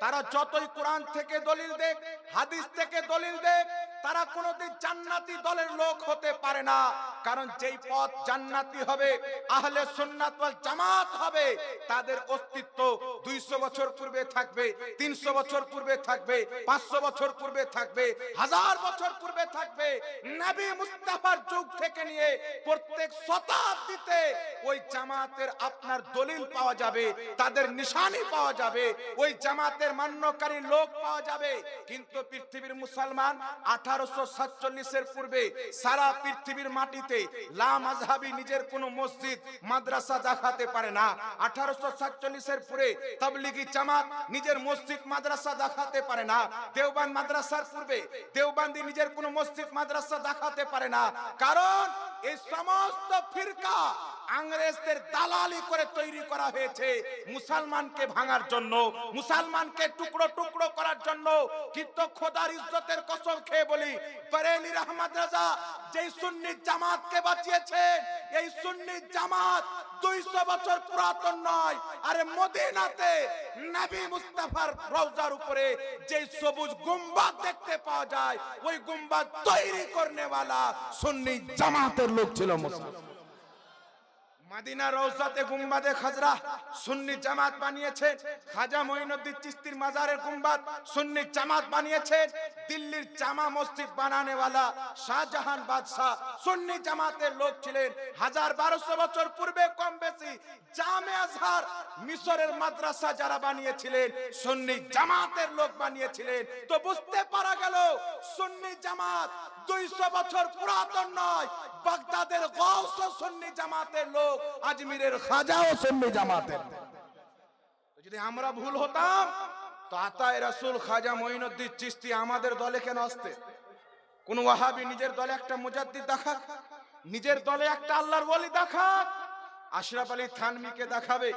তারা যতই কোরআন থেকে দলিল দেখ, হাদিস থেকে দলিল দেখ, তারা কোনোদিন জান্নাতি দলের লোক হতে পারে না। কারণ যেই পথ জান্নাতি হবে, আহলে সুন্নাত ওয়াল জামাত হবে, তাদের অস্তিত্ব 200 বছর পূর্বে থাকবে, 300 বছর পূর্বে থাকবে, 500 বছর পূর্বে থাকবে, 1000 বছর পূর্বে থাকবে। নবী মুস্তাফার যুগ থেকে নিয়ে প্রত্যেক শতাব্দীতে ওই জামাতের আপনার দলিল পাওয়া যাবে, তাদের নিশানি পাওয়া যাবে, ওই জামাতের মান্যকারী লোক পাওয়া যাবে। কিন্তু পৃথিবীর মুসলমান 1847 এর পূর্বে সারা পৃথিবীর মাটিতে লা মাযহাবী নিজের কোনো মসজিদ মাদ্রাসা দেখাতে পারে না। 1847 এর পরে তাবলীগী জামাত নিজের মসজিদ মাদ্রাসা দেখাতে পারে না। দেওবন্দ মাদ্রাসার পূর্বে দেওবন্দি নিজের কোনো মসজিদ মাদ্রাসা দেখাতে পারে না। কারণ এই সমস্ত ফিরকা ইংরেজদের দালালি করে তৈরি করা হয়েছে মুসলমানকে ভাঙার জন্য, মুসলমানকে টুকরো টুকরো করার জন্য। কিন্তু খোদার ইজ্জতের কসম খেয়ে বলি, বরেলী আহমদ রাজা যেই সুন্নি জামাতকে বাঁচিয়েছেন, এই সুন্নি জামাত 200 বছর পুরাতন নয়। আরে মদিনাতে নবী মুস্তাফার রওজার উপরে যে সবুজ গুম্বাদ দেখতে পাওয়া যায়, ওই গুম্বাদ তৈরি করনে वाला সুন্নি জামাতের লোক ছিল মুসলমান। মদিনা রওজাতে গুম্বাদে খাজরা সুন্নি জামাত বানিয়েছেন। খাজা মঈনুদ্দিন চিশতির মাজারের গুম্বাদ সুন্নি জামাত বানিয়েছেন। দিল্লির জামা মসজিদ বানানে वाला শাহজাহান বাদশা সুন্নি জামাতের লোক ছিলেন। 1200 বছর পূর্বে কম বেশি জামে আজহার মিশরের মাদ্রাসা যারা বানিয়েছিলেন সুন্নি জামাতের লোক বানিয়েছিলেন। তো বুঝতে পারা গেল সুন্নি জামাত 200 বছর পুরাতন নয়। বাগদাদের গাউস সুন্নি জামাতের লোক, আজমিরের খাজাও সুন্নি জামাতের। যদি আমরা ভুল হতাম তো আতায়ে রাসূল খাজা মঈনুদ্দিন চিশতি আমাদের দলে কেন আসতে? কোন ওয়াহাবি নিজের দলে একটা মুজাদ্দিদ দেখাক, নিজের দলে একটা আল্লাহর ওলি দেখাক। আশরাফ আলী থানভীকে দেখাবে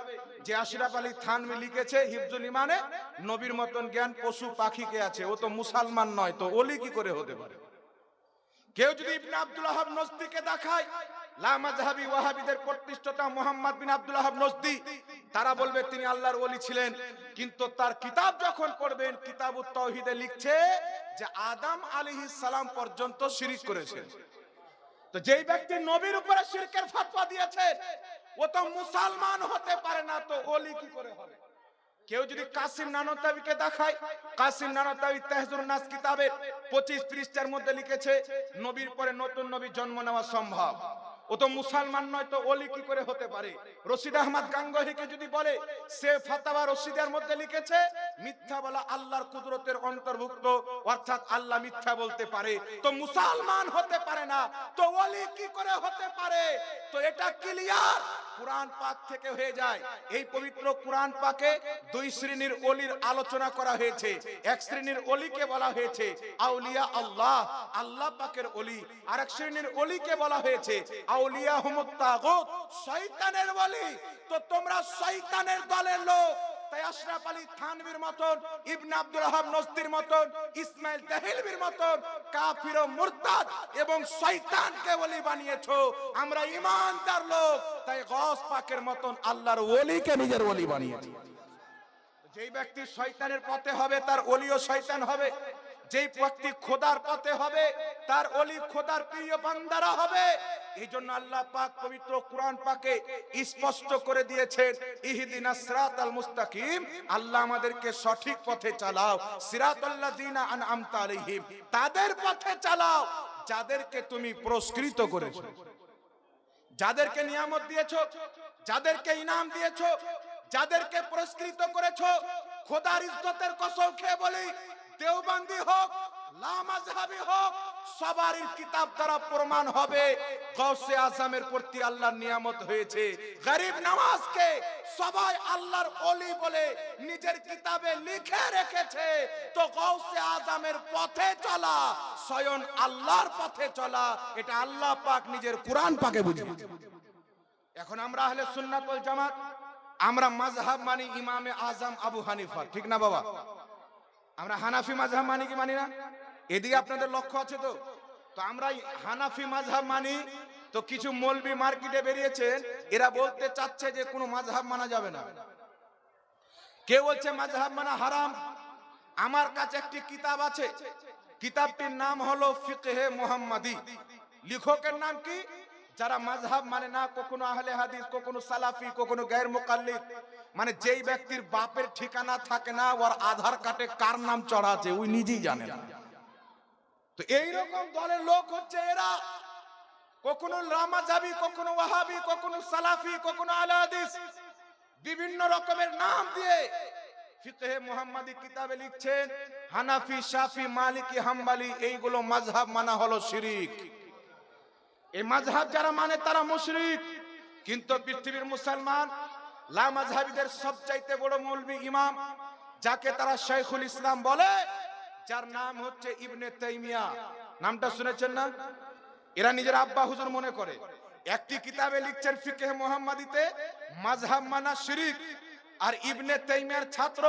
যে আশরাফ আলী থানভী লিখেছে হিফজুল ইমানে নবীর মতন জ্ঞান পশু পাখিকে আছে, ও তো মুসলমান নয়, তো ওলি কি করে হতে পারে? কেউ যদি ইবনে আব্দুল ওয়াহাব নজদীকে দেখায়, লা মাযহাবী ওয়াহাবীদের প্রতিষ্ঠাতা মুহাম্মদ বিন আব্দুল ওয়াহাব নজদী, তারা বলবে তিনি আল্লাহর ওলি ছিলেন। কিন্তু তার কিতাব যখন পড়বেন, কিতাবুত তাওহীদে লিখছে যে আদম আলাইহিস সালাম পর্যন্ত শিরক করেছেন। তো যেই ব্যক্তি নবীর উপরে শিরকের ফতোয়া দিয়েছে, ও তো মুসলমান হতে পারে না, তো ওলি কি করে হবে? কেউ যদি কাসিম নানতাবিকে দেখায়, কাসিম নানতাবি তাহজুরুন নাস কিতাবের 25 পৃষ্ঠার মধ্যে লিখেছে নবীর পরে নতুন নবী জন্ম নেওয়া সম্ভব, ও তো মুসলমান নয়, তো ওলি কি করে হতে পারে? রশিদ আহমদ গাঙ্গোহীকে যদি বলে, সে ফাতাওয়া রশিদের মধ্যে লিখেছে মিথ্যা বলা আল্লাহর কুদরতের অন্তর্ভুক্ত, অর্থাৎ আল্লাহ মিথ্যা বলতে পারে, তো মুসলমান হতে পারে না, তো ওলি কি করে হতে পারে? তো এটা ক্লিয়ার কুরআন পাক থেকে হয়ে যায়। এই পবিত্র কুরআন পাকে দুই শ্রেণীর ওলির আলোচনা করা হয়েছে। এক শ্রেণীর ওলিকে বলা হয়েছে আউলিয়া আল্লাহ, আল্লাহ পাকের ওলি। আর এক শ্রেণীর ওলিকে বলা হয়েছে আউলিয়া হুমুত তাগুত, শয়তানের ওলি। তো তোমরা শয়তানের দলের লোক। তাই আশরাফ আলী থানভীর মতন, ইবনে আব্দুল ওয়াহাব নজদীর মতন, ইসমাইল দেহলভির মতন কাফির ও মুরতাদ এবং শয়তানকে ওলি বানিয়েছো। আমরা ঈমানদার লোক, তাই গৌস পাকের মতন আল্লাহর ওলিকে নিজের ওলি বানিয়েছে। যেই ব্যক্তি শয়তানের পথে হবে তার ওলিও শয়তান হবে, যেই ব্যক্তি খোদার পথে হবে তার ওলি খোদার প্রিয় বান্দারা হবে। এই জন্য আল্লাহ পাক পবিত্র কোরআন পাকে স্পষ্ট করে দিয়েছেন, ইহদিনাস সিরাতাল মুস্তাকিম, আল্লাহ আমাদেরকে সঠিক পথে চালাও, সিরাতাল্লাযিনা আনআমতা আলাইহিম, তাদের পথে চালাও যাদেরকে তুমি পুরস্কৃত করেছো, যাদেরকে নিয়ামত দিয়েছো, যাদেরকে ইনাম দিয়েছো, যাদেরকে পুরস্কৃত করেছো। খোদার ইজ্জতের কসম খেয়ে বলি, দেওবন্দি হোক, লামাযহাবি হোক, সবারই কিতাব দ্বারা প্রমাণ হবে গৌসে আজমের প্রতি আল্লাহর নিয়ামত হয়েছে। গরিব নামাজকে সবাই আল্লাহর ওলি বলে নিজের কিতাবে লিখে রেখেছে। তো গৌসে আজমের পথে চলা, স্বয়ং আল্লাহর পথে চলা, এটা আল্লাহ পাক নিজের কোরআন পাকে বুঝিয়েছে। এখন আমরা আহলে সুন্নাত ওয়াল জামাত, আমরা মাযহাব মানি ইমামে আজম আবু হানিফা, ঠিক না বাবা? আমরা হানাফি মাযহাব মানি কি মানি না? এদিকে আপনাদের লক্ষ্য আছে তো? তো আমরা হানাফি মাযহাব মানি। তো কিছু মৌলবি মার্কেটে বেরিয়েছেন, এরা বলতে চাচ্ছে যে কোনো মাযহাব মানা যাবে না। কে বলছে মাযহাব মানা হারাম? আমার কাছে একটি কিতাব আছে, কিতাবটির নাম হলো ফিকহে মুহাম্মাদি। লেখকের নাম কি? যারা মাযহাব মানে না, কখনো আহলে হাদিস, কখনো সালাফি, কখনো গায়র মুকাল্লিদ, মানে যেই ব্যক্তির বাপের ঠিকানা থাকে না, ওর আধার কার্ডে কার নাম চড়া আছে ওই নিজেই জানে না। তো এই রকম দলের লোক হচ্ছে এরা, কখনো লামাযাবি, কখনো ওয়াহাবি, কখনো সালাফি, কখনো আহলে হাদিস, বিভিন্ন রকমের নাম দিয়ে ফিকহে মুহাম্মাদি কিতাবে লিখছেন হানাফি, শাফি, মালিকি, হাম্বলি, এইগুলো মাযহাব মানা হলো শিরক। এই মাযহাব যারা মানে তারা মুশরিক। কিন্তু পৃথিবীর মুসলমান লামাযহাবিদের সবচাইতে বড় মৌলবি ইমাম, যাকে তারা শাইখুল ইসলাম বলে, যার নাম হচ্ছে ইবনে তাইমিয়া। নামটা শুনেছেন না? এরা নিজের আব্বা হুজুর মনে করে। একটি কিতাবে লিখছেন ফিকহে মুহাম্মাদিতে মাযহাব মানা শিরক। আর ইবনে তাইমিয়ার ছাত্র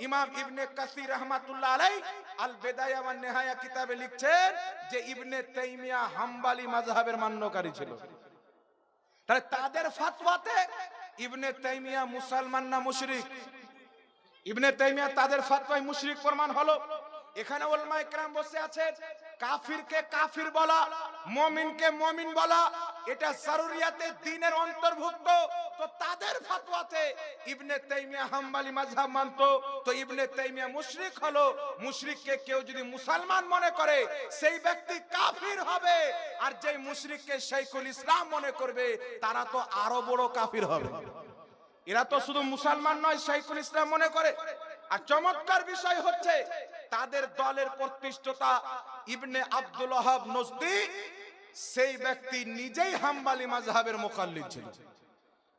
ইমাম ইবনে কাসির রাহমাতুল্লাহ আলাইহি আল বিদায়া ওয়ান নিহায়া কিতাবে লিখছেন যে ইবনে তাইমিয়া হাম্বলি মাযহাবের মান্যকারী ছিল। তাহলে তাদের ফতোয়াতে ইবনে তাইমিয়া মুসলমান না মুশরিক? ইবনে তাইমিয়া তাদের ফতোয়ায় মুশরিক প্রমাণ হলো। এখানে উলামায়ে কেরাম বসে আছেন, কাফিরকে কাফির বলা, মুমিনকে মুমিন বলা, এটা জারুরিয়াতে দ্বীনের অন্তর্ভুক্ত। তো তাদের ফতোয়াতে ইবনে তাইমিয়া হাম্বলি মাযহাব মানতো, তো ইবনে তাইমিয়া মুশরিক হলো। মুশরিককে কেউ যদি মুসলমান মনে করে সেই ব্যক্তি কাফির হবে, আর যেই মুশরিককে শাইখুল ইসলাম মনে করবে তারা তো আরো বড় কাফির হবে। এরা তো শুধু মুসলমান নয়, শাইখুল ইসলাম মনে করে। আর চমৎকার বিষয় হচ্ছে তাদের দলের প্রতিষ্ঠাতা ইবনে আব্দুল ওয়াহাব নজদি, সেই ব্যক্তি নিজেই হাম্বলি মাযহাবের মুকাল্লিদ ছিল।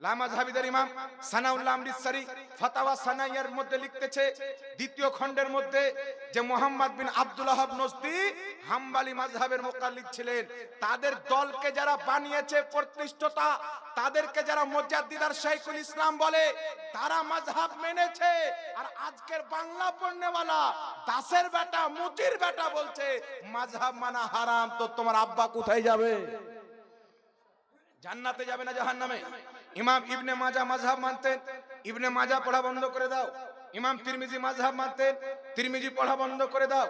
লামাযহাবিদের ইমাম সানাউল্লাহ আমৃতসরি ফাতাওয়া সানাইয়ার মধ্যে লিখতেছে দ্বিতীয় খণ্ডের মধ্যে যে মুহাম্মদ বিন আব্দুল ওয়াহাব নজদি হাম্বলি মাযহাবের মুকাল্লিদ ছিলেন। তাদের দলকে যারা বানিয়েছে প্রতিষ্ঠাতা, তাদেরকে যারা মুজাদ্দিদ আর শাইখুল ইসলাম বলে, তারা মাযহাব মেনেছে। আর আজকের বাংলা পড়নেওয়ালা দাসের বেটা, মুচির বেটা বলছে মাযহাব মানা হারাম। তো তোমার আব্বা কোথায় যাবে? জান্নাতে যাবে না জাহান্নামে? ইমাম ইবনে মাজাহ মাযহাব মানতেন, ইবনে মাজাহ পড়া বন্ধ করে দাও। ইমাম তিরমিজি মাযহাব মানতেন, তিরমিজি পড়া বন্ধ করে দাও।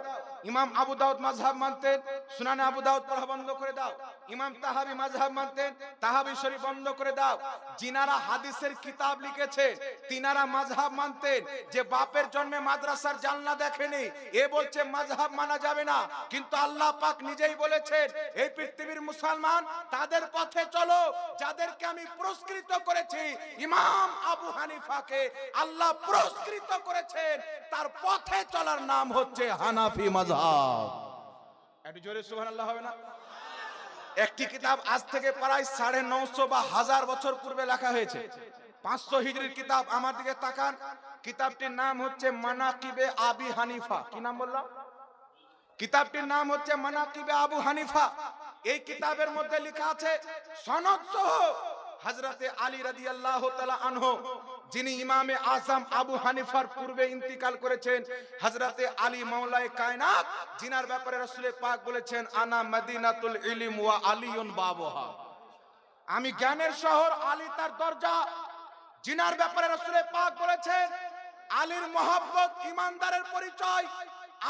ইমাম আবু দাউদ মাযহাব মানতেন, সুনানে আবু দাউদ পড়া বন্ধ করে দাও। ইমাম তাহাবি মাযহাব মানতেন, তাহাবি শরীফ বন্ধ করে দাও। যিনারা হাদিসের কিতাব লিখেছে তিনারা মাযহাব মানতেন যে বাপের জন্মে মাদ্রাসার জানলা দেখেনি, এ বলছে মাযহাব মানা যাবে না। কিন্তু আল্লাহ পাক নিজেই বলেছেন এই পৃথিবীর মুসলমান তাদের পথে চলো যাদেরকে আমি পুরস্কৃত করেছি। ইমাম আবু হানিফাকে আল্লাহ পুরস্কৃত করেছেন, তার পথে চলার নাম হচ্ছে হানাফি মাযহাব। একটু জোরে সুবহানাল্লাহ হবে না? একটি কিতাব আজ থেকে প্রায় 950 বা 1000 বছর পূর্বে লেখা হয়েছে, 500 হিজরির কিতাব। আমার দিকে তাকান, কিতাবটির নাম হচ্ছে মানাকিবে আবি হানিফা। কি নাম বললাম? কিতাবটির নাম হচ্ছে মানাকিবে আবু হানিফা। এই কিতাবের মধ্যে লেখা আছে সনদ সহ হযরতে আলী রাদিয়াল্লাহু তাআলা আনহু, যিনি ইমামে আজম আবু হানিফার পূর্বে ইন্তিকাল করেছেন, হযরতে আলী মাওলায়ে কায়নাত, জিনার ব্যাপারে রাসূল পাক বলেছেন আনা মদিনাতুল ইলম ওয়া আলিয়ুন বাবুহা। আমি জ্ঞানের শহর, আলী তার দরজা। জিনার ব্যাপারে রাসূলে পাক বলেছেন, আলীর মহব্বত ইমানদারের পরিচয়,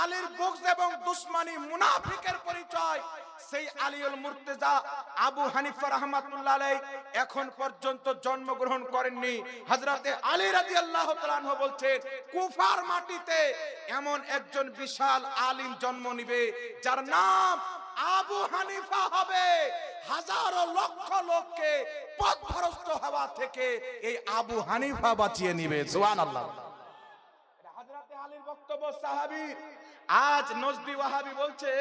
আলীর বুগজ এবং দুশমনি মুনাফিকের পরিচয়। সেই আলীউল মুর্তজা আবু হানিফা রাহমাতুল্লাহ আলাইহি এখন পর্যন্ত জন্মগ্রহণ করেননি। হযরতে আলী রাদিয়াল্লাহু তাআলা আনহু বলছেন, কুফার মাটিতে এমন একজন বিশাল আলিম জন্ম নিবে যার নাম আবু হানিফা হবে। হাজারো লক্ষ লোককে পথভ্রষ্ট হওয়া থেকে এই আবু হানিফা বাঁচিয়ে নিবে। সুবহানাল্লাহ। হযরতে আলীর বক্তব্য সাহাবী। আজ নজদি ওয়াহাবি বলছে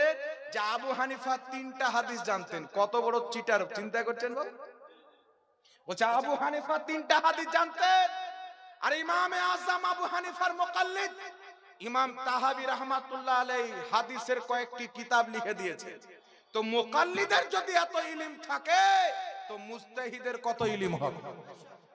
যে আবু হানিফা 3টা হাদিস জানতেন। কত বড় চিটার, চিন্তা করছেন গো? বলছে আবু হানিফা 3টা হাদিস জানতেন। আর ইমামে আযম আবু হানিফার মুকাল্লিদ ইমাম তাহাবী রাহমাতুল্লাহ আলাইহি হাদিসের কয়েকটি কিতাব লিখে দিয়েছে। তো মুকাল্লিদের যদি এত ইলম থাকে তো মুজতাহিদের কত ইলম হবে?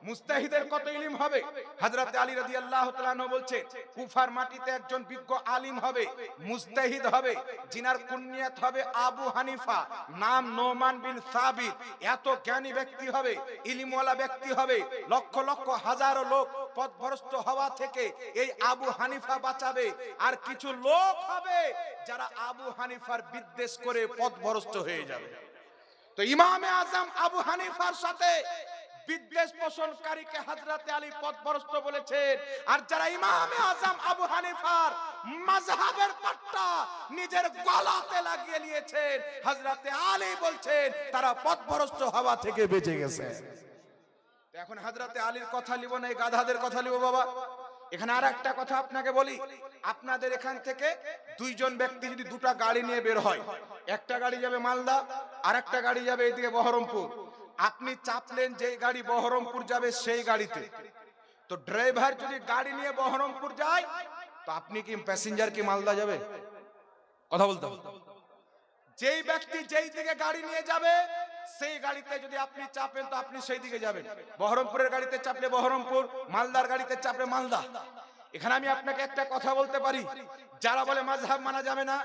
মুজতাহিদের কত ইলম হবে? হযরত আলী রাদিয়াল্লাহু তাআলা আনহু বলছে, কুফার মাটিতে একজন বিজ্ঞ আলিম হবে, মুজতাহিদ হবে, জিনার কুনিয়াত হবে আবু হানিফা, নাম নোমান বিন সাবিত। এত জ্ঞানী ব্যক্তি হবে, ইলমওয়ালা ব্যক্তি হবে, লক্ষ লক্ষ হাজারো লোক পথভ্রষ্ট হওয়া থেকে এই আবু হানিফা বাঁচাবে। আর কিছু লোক হবে যারা আবু হানিফার বিদ্বেষ করে পথভ্রষ্ট হয়ে যাবে। তো ইমামে আযম আবু হানিফার সাথে বিদ্বেষ পোষণকারীকে হযরতে আলী পথভ্রষ্ট বলেছেন। আর যারা ইমামে আযম আবু হানিফার মাযহাবের পাট্টা নিজের গলাতে লাগিয়ে নিয়েছেন, হযরতে আলী বলছেন তারা পথভ্রষ্ট হওয়া থেকে বেঁচে গেছে। তো এখন হযরতে আলীর কথা লিব না, এই গাধাদের কথা লিব বাবা। এখানে আর একটা কথা আপনাকে বলি, আপনাদের এখান থেকে দুইজন ব্যক্তি যদি দুটা গাড়ি নিয়ে বের হয়, একটা গাড়ি যাবে মালদা আর একটা গাড়ি যাবে এদিকে বহরমপুর, আপনি চাপলেন যে গাড়ি বহরমপুর যাবে সেই গাড়িতে। তো ড্রাইভার যদি গাড়ি নিয়ে বহরমপুর যায় তো আপনি কি প্যাসেঞ্জার কি মালদা যাবে? কথা বলতে হবে। যেই ব্যক্তি যেই দিকে গাড়ি নিয়ে যাবে সেই গাড়িতে যদি আপনি চাপেন তো আপনি সেই দিকে যাবেন। বহরমপুরের গাড়িতে চাপলে বহরমপুর, মালদার গাড়িতে চাপলে মালদা। এখানে আমি আপনাকে একটা কথা বলতে পারি, যারা বলে মাযহাব মানা যাবে না,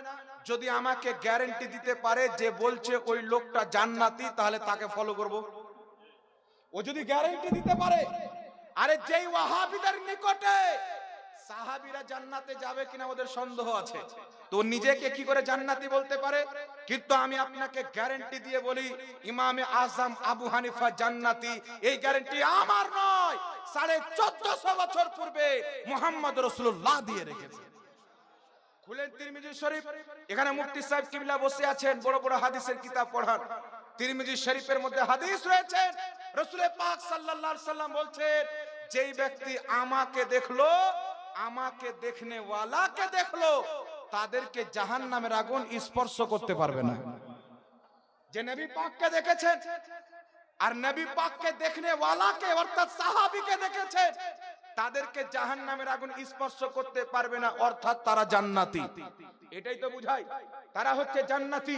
যদি আমাকে গ্যারান্টি দিতে পারে যে বলছে ওই লোকটা জান্নাতি, তাহলে তাকে ফলো করব। ও যদি গ্যারান্টি দিতে পারে। আরে যেই ওয়াহাবিদের নিকটে সাহাবীরা জান্নাতে যাবে কিনা ওদের সন্দেহ আছে, তো নিজেকে কি করে জান্নাতি বলতে পারে? কিন্তু আমি আপনাকে গ্যারান্টি দিয়ে বলি, ইমামে আযম আবু হানিফা জান্নাতি। এই গ্যারান্টি আমার নয়, 1450 বছর পূর্বে মুহাম্মদ রাসূলুল্লাহ দিয়ে রেখেছে। খুলেন তিরমিজি শরীফ, এখানে মুফতি সাহেব কিবলা বসে আছেন, বড় বড় হাদিসের কিতাব পড়ান। তিরমিজি শরীফের মধ্যে হাদিস রয়েছে, রাসূল পাক সাল্লাল্লাহু আলাইহি সাল্লাম বলছেন, যেই ব্যক্তি আমাকে দেখলো, আমাকে দেখনে ওয়ালাকে দেখলো, তাদেরকে জাহান্নামের আগুন স্পর্শ করতে পারবে না। যে নবী পাককে দেখেছেন আর নবী পাককে দেখনে ওয়ালাকে অর্থাৎ সাহাবীকে দেখেছেন, তাদেরকে জাহান্নামের আগুন স্পর্শ করতে পারবে না, অর্থাৎ তারা জান্নাতি। এটাই তো বুঝায় তারা হচ্ছে জান্নাতি।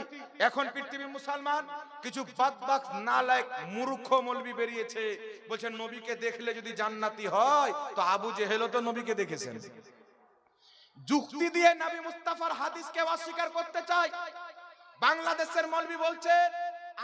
এখন পৃথিবীর মুসলমান কিছু বাদবাক নালায়েক মূর্খ মৌলবি বেরিয়েছে, বলছেন নবীকে দেখলে যদি জান্নাতি হয় তো আবু জেহেলও তো নবীকে দেখেছেন। যুক্তি দিয়ে নবী মুস্তাফার হাদিসকে অস্বীকার করতে চায়। বাংলাদেশের মৌলবি বলছে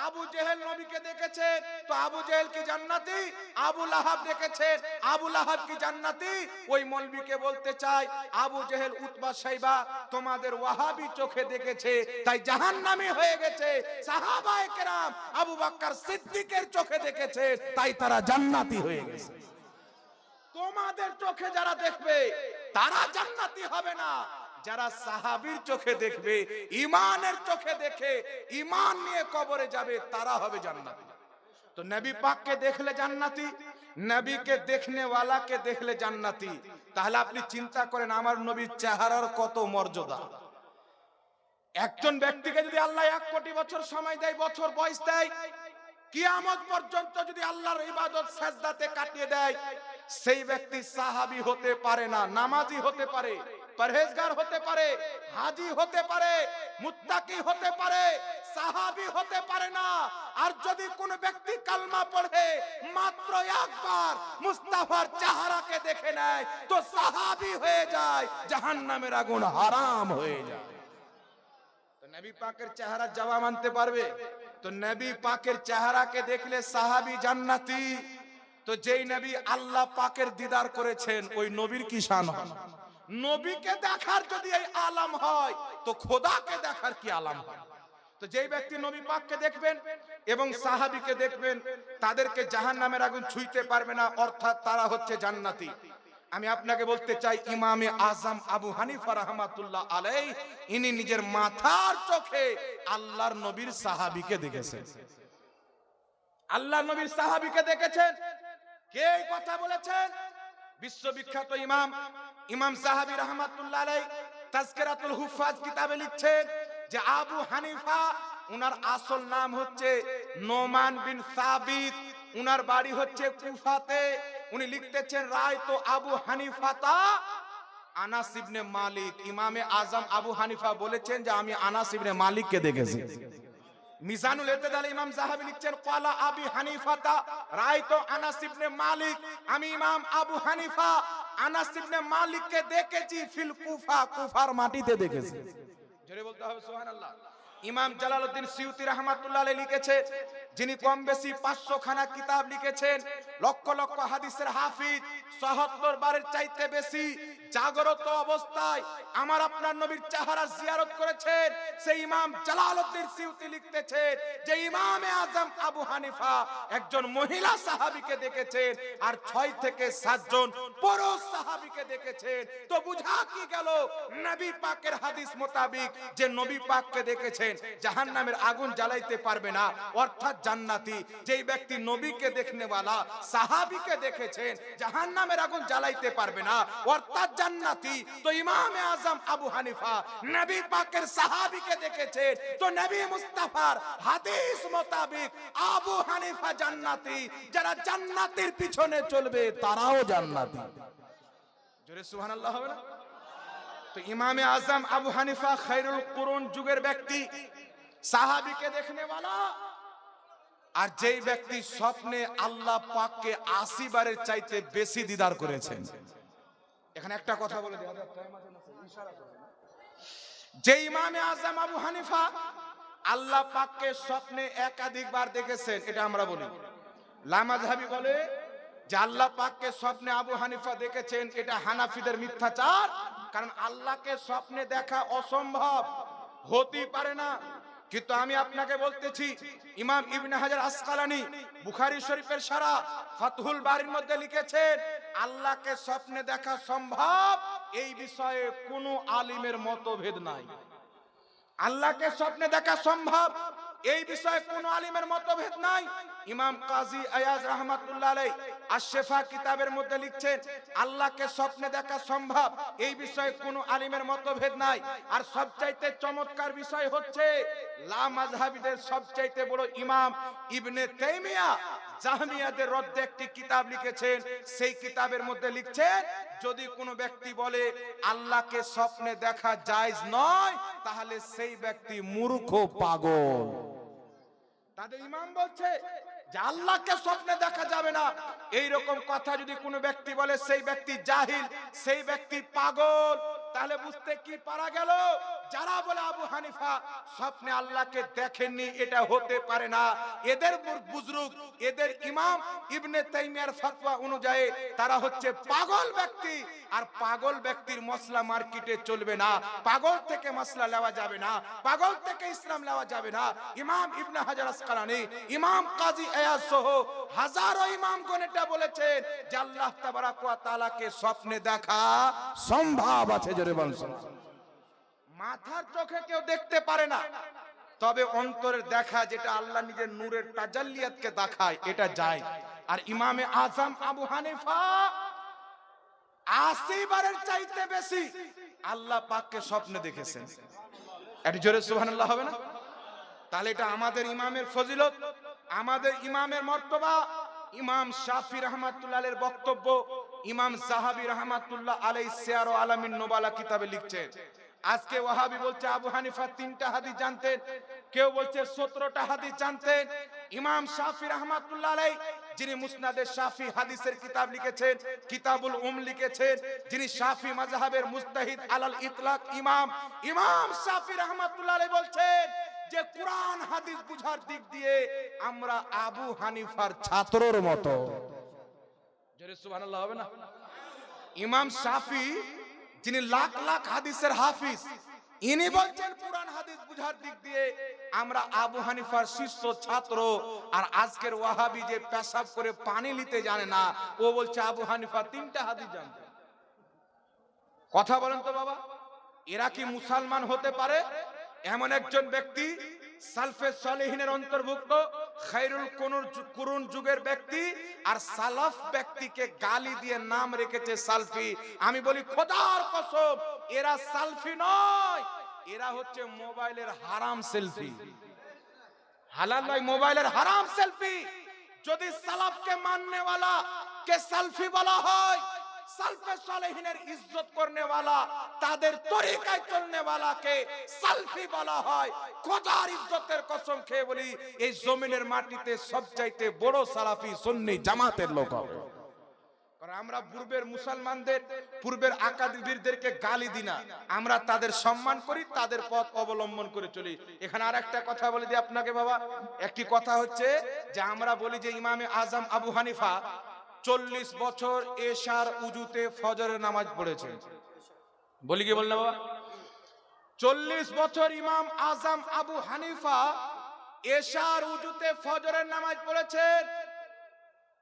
আবু জেহেল নবীকে দেখেছে তো আবু জেহেল কি জান্নাতি? আবু লাহাব দেখেছে, আবু লাহাব কি জান্নাতি? ওই মৌলবীকে বলতে চায় আবু জেহেল উতবা শাইবা তোমাদের ওয়াহাবি চোখে দেখেছে তাই জাহান্নামী হয়ে গেছে, সাহাবায়ে কেরাম আবু বকর সিদ্দিকের চোখে দেখেছে তাই তারা জান্নাতি হয়ে গেছে। তোমাদের চোখে যারা দেখবে তারা জান্নাতি হবে না, যারা সাহাবীর চোখে দেখবে, ঈমানের চোখে দেখে ঈমান নিয়ে কবরে যাবে, তারা হবে জান্নাতি। তো নবী পাককে দেখলে জান্নাতি, নবীকে দেখনে ওয়ালাকে দেখলে জান্নাতি। তাহলে আপনি চিন্তা করেন আমার নবীর চেহারার কত মর্যাদা। একজন ব্যক্তিকে যদি আল্লাহ 1 কোটি বছর সময় দেয়, বছর বয়স দেয়, কিয়ামত পর্যন্ত যদি আল্লাহর ইবাদত সাজদাতে কাটিয়ে দেয়, সেই ব্যক্তি সাহাবী হতে পারে না, নামাজি হতে পারে, পরহেজগার হতে পারে, হাজি হতে পারে, মুত্তাকি হতে পারে, সাহাবী হতে পারে না। আর যদি কোন ব্যক্তি কালমা পড়ে মাত্র একবার মুস্তাফার চেহারাকে দেখে নেয় তো সাহাবী হয়ে যায়, জাহান্নামের আগুন হারাম হয়ে যায়। নবী পাকের চেহারা জবাব আনতে পারবে? তো নবী পাকের চেহারাকে দেখলে সাহাবী জান্নাতি। তো যেই নবী আল্লাহ পাকের দিদার করেছেন ওই নবীর কি শান হয়? নবীকে দেখার যদি এই আলাম হয় তো খোদাকে দেখার কি আলাম হয়? তো যেই ব্যক্তি নবী পাককে দেখবেন এবং সাহাবীকে দেখবেন তাদেরকে জাহান্নামের আগুন ছুঁইতে পারবে না, অর্থাৎ তারা হচ্ছে জান্নাতি। আমি আপনাকে বলতে চাই ইমামে আজম আবু হানিফা রাহমাতুল্লাহ আলাইহি ইনি নিজের মাথার চোখে আল্লাহর নবীর সাহাবীকে দেখেছেন। আল্লাহর নবীর সাহাবীকে দেখেছেন। কে এই কথা বলেছেন? বিশ্ববিখ্যাত ইমাম সাহাবী রাহমাতুল্লাহ আলাইহি তাজকিরাতুল হুফাজ কিতাবে লিখছেন যে আবু হানিফা উনার আসল নাম হচ্ছে নোমান বিন সাবিত, উনার বাড়ি হচ্ছে কুফাতে। উনি লিখতেছেন রায় তো আবু হানিফাতা আনাস ইবনে মালিক। ইমামে আজম আবু হানিফা বলেছেন যে আমি আনাস ইবনে মালিককে দেখেছি। মিজানুল ইতিদাল ইমাম যাহাবী লিখছেন ক্বালা আবি হানিফাতা রায়তু আনাস ইবনে মালিক, আমি ইমাম আবু হানিফা আনাস ইবনে মালিককে দেখেছি ফিল কুফা, কুফার মাটিতে দেখেছি। জোরে বলতে হবে সুবহানাল্লাহ। ইমাম জালালউদ্দিন সিয়ুতি রাহমাতুল্লাহ আলাইহি লিখেছে, যিনি কম বেশি 500 খানা কিতাব লিখেছেন, লক্ষ লক্ষ হাদিসের হাফিজ, ৭৪ বারের চাইতে বেশি জাগ্রত অবস্থায় আমার আপনার নবীর চেহারা জিয়ারত করেছেন, সেই ইমাম জালালউদ্দিন সিয়ুতি লিখতেছেন যে ইমামে আজম আবু হানিফা একজন মহিলা সাহাবীকে দেখেছেন আর 6 থেকে 7 জন পুরুষ সাহাবীকে দেখেছেন। তো বুঝা কি গেল নবী পাকের হাদিস মোতাবেক যে নবী পাককে দেখেছেন জাহান্নামের আগুন জ্বালাইতে পারবে না, অর্থাৎ জান্নাতি। যেই ব্যক্তি নবীকে দেখনেওয়ালা সাহাবীকে দেখেছেন জাহান্নামের আগুন জ্বালাইতে পারবে না, অর্থাৎ জান্নাতি। তো ইমামে আজম আবু হানিফা নবী পাকের সাহাবীকে দেখেছেন, তো নবী মুস্তাফার হাদিস মোতাবেক আবু হানিফা জান্নাতি। যারা জান্নাতের পিছনে চলবে তারাও জান্নাতি। জোরে সুবহানাল্লাহ হবে না? তো ইমামে আজম আবু হানিফা খায়রুল কুরুন যুগের ব্যক্তি, সাহাবীকে দেখনেওয়ালা। আর যেই ব্যক্তি স্বপ্নে আল্লাহ পাককে 80 বারের চাইতে বেশি দিদার করেছেন। এখানে একটা কথা বলে দেওয়া যাক, যে ইমামে আজম আবু হানিফা আল্লাহ পাককে স্বপ্নে একাধিকবার দেখেছেন, এটা আমরা বলি। লামাযহাবী বলে যে আল্লাহ পাককে স্বপ্নে আবু হানিফা দেখেছেন, এটা হানাফিদের মিথ্যাচার। কারণ আল্লাহকে স্বপ্নে দেখা অসম্ভব, হতেই পারে না। কিন্তু আমি আপনাকে বলতেছি ইমাম ইবনে হাজার আসকালানী বুখারী শরীফের শারা ফাতহুল বারীর মধ্যে লিখেছেন আল্লাহকে স্বপ্নে দেখা সম্ভব, এই বিষয়ে কোনো আলিমের মতভেদ নাই। আল্লাহকে স্বপ্নে দেখা সম্ভব, এই বিষয়ে কোনো আলিমের মতভেদ নাই। ইমাম কাজী আয়াজ রাহমাতুল্লাহ আলাইহি আশ-শিফা কিতাবের মধ্যে লিখছেন আল্লাহকে স্বপ্নে দেখা সম্ভব, এই বিষয়ে কোনো আলিমের মতভেদ নাই। আর সবচাইতে চমৎকার বিষয় হচ্ছে লামাযহাবীদের সবচাইতে বড় ইমাম ইবনে তাইমিয়া জাহমিয়াদের রদ্দে একটি কিতাব লিখেছেন, সেই কিতাবের মধ্যে লিখছেন যদি কোনো ব্যক্তি বলে আল্লাহকে স্বপ্নে দেখা জায়েজ নয় তাহলে সেই ব্যক্তি মূর্খ, পাগল। তাদের ইমাম বলছে যে আল্লাহকে স্বপ্নে দেখা যাবে না, এই রকম কথা যদি কোনো ব্যক্তি বলে সেই ব্যক্তি জাহিল, সেই ব্যক্তি পাগল। তাহলে বুঝতে কি পারা গেল? যারা বলে আবু হানিফা স্বপ্নে আল্লাহকে দেখেননি, এটা হতে পারে না, এদের বুজরুগ, এদের ইমাম ইবনে তাইমিয়ার ফতোয়া অনুযায়ী তারা হচ্ছে পাগল ব্যক্তি। আর পাগল ব্যক্তির মসলা মার্কেটে চলবে না, পাগল থেকে মসলা নেওয়া যাবে না, পাগল থেকে ইসলাম নেওয়া যাবে না। ইমাম ইবনে হাজার আসকালানী, ইমাম কাজী আয়াজ সহ হাজারো ইমামগণ এটা বলেছেন যে আল্লাহ তাবারাক ওয়া তাআলাকে স্বপ্নে দেখা সম্ভব আছে। জোরে বলুন সুবহানাল্লাহ। মাথার চোখে কেউ দেখতে পারে না, তবে অন্তরের দেখা যেটা আল্লাহ নিজের নূরের তাজাল্লিয়াতকে দেখায় এটা যায়। আর ইমামে আজম আবু হানিফা 80 বারের চাইতে বেশি আল্লাহ পাককে স্বপ্নে দেখেছেন। একটু জোরে সুবহানাল্লাহ হবে না? তাহলে এটা আমাদের ইমামের ফজিলত, আমাদের ইমামের মর্তবা। ইমাম শাফি রাহমাতুল্লাহ আলাইহির বক্তব্য ইমাম যাহাবী রাহমাতুল্লাহ আলাইহি সিয়ার ও আলামিন নুবালা কিতাবে লিখছেন। আজকে ওয়াহাবি বলছে আবু হানিফা 3টা হাদিস জানতেন, কেউ বলছে 17টা হাদিস জানতেন। ইমাম শাফি রাহমাতুল্লাহ আলাইহি যিনি মুসনাদে শাফি হাদিসের কিতাব লিখেছেন, কিতাবুল লিখেছেন, যিনি শাফি মাযহাবের মুজতাহিদ আলাল ইতলাক ইমাম শাফি রাহমাতুল্লাহ আলাইহি বলছেন যে কুরআন হাদিস বুঝার দিক দিয়ে আমরা আবু হানিফার ছাত্রর মতো। জোরে সুবহানাল্লাহ হবে না? ইমাম শাফি যিনি লাখ লাখ হাদিসের হাফিজ, ইনি বলছেন কুরআন হাদিস বুঝার দিক দিয়ে আমরা আবু হানিফার শিষ্য ছাত্র। আর আজকের ওয়াহাবি যে পেশাব করে পানি নিতে জানে না, ও বলছে আবু হানিফা 3টা হাদিস জানতো। কথা বলেন তো বাবা, এরা কি মুসলমান হতে পারে? এমন একজন ব্যক্তি সালফে সালেহিনের অন্তর্ভুক্ত খায়রুল কুরুন যুগের ব্যক্তি, আর সালাফ ব্যক্তিকে গালি দিয়ে নাম রেখেছে সালফি। আমি বলি খোদার কসম, এরা সালফি নয়, এরা হচ্ছে মোবাইলের হারাম সেলফি। হালাল নয়, মোবাইলের হারাম সেলফি। যদি সালাফকে মাননে वाला কে সালফি বলা হয়, সালফে সালেহিনের ইজ্জত করনে वाला, তাদের তরিকায় চলনে वाला কে সালফি বলা হয়। খোদার ইজ্জতের কসম খেয়ে বলি, এই জমিনের মাটিতে সবচাইতে বড় সালাফি সুন্নি জামাতের লোক হবে। কারণ আমরা পূর্বের মুসলমানদের, পূর্বের আকাদিরদেরকে গালি দিই না, আমরা তাদের সম্মান করি, তাদের পথ অবলম্বন করে চলি। এখানে আরেকটা কথা বলে দিই আপনাকে বাবা, একটি কথা হচ্ছে যে আমরা বলি যে ইমামে আজম আবু হানিফা 40 বছর এশার উজুতে ফজরের নামাজ পড়েছেন। বলি কি বল না বাবা? 40 বছর ইমাম আজম আবু হানিফা এশার উজুতে ফজরের নামাজ পড়েছেন।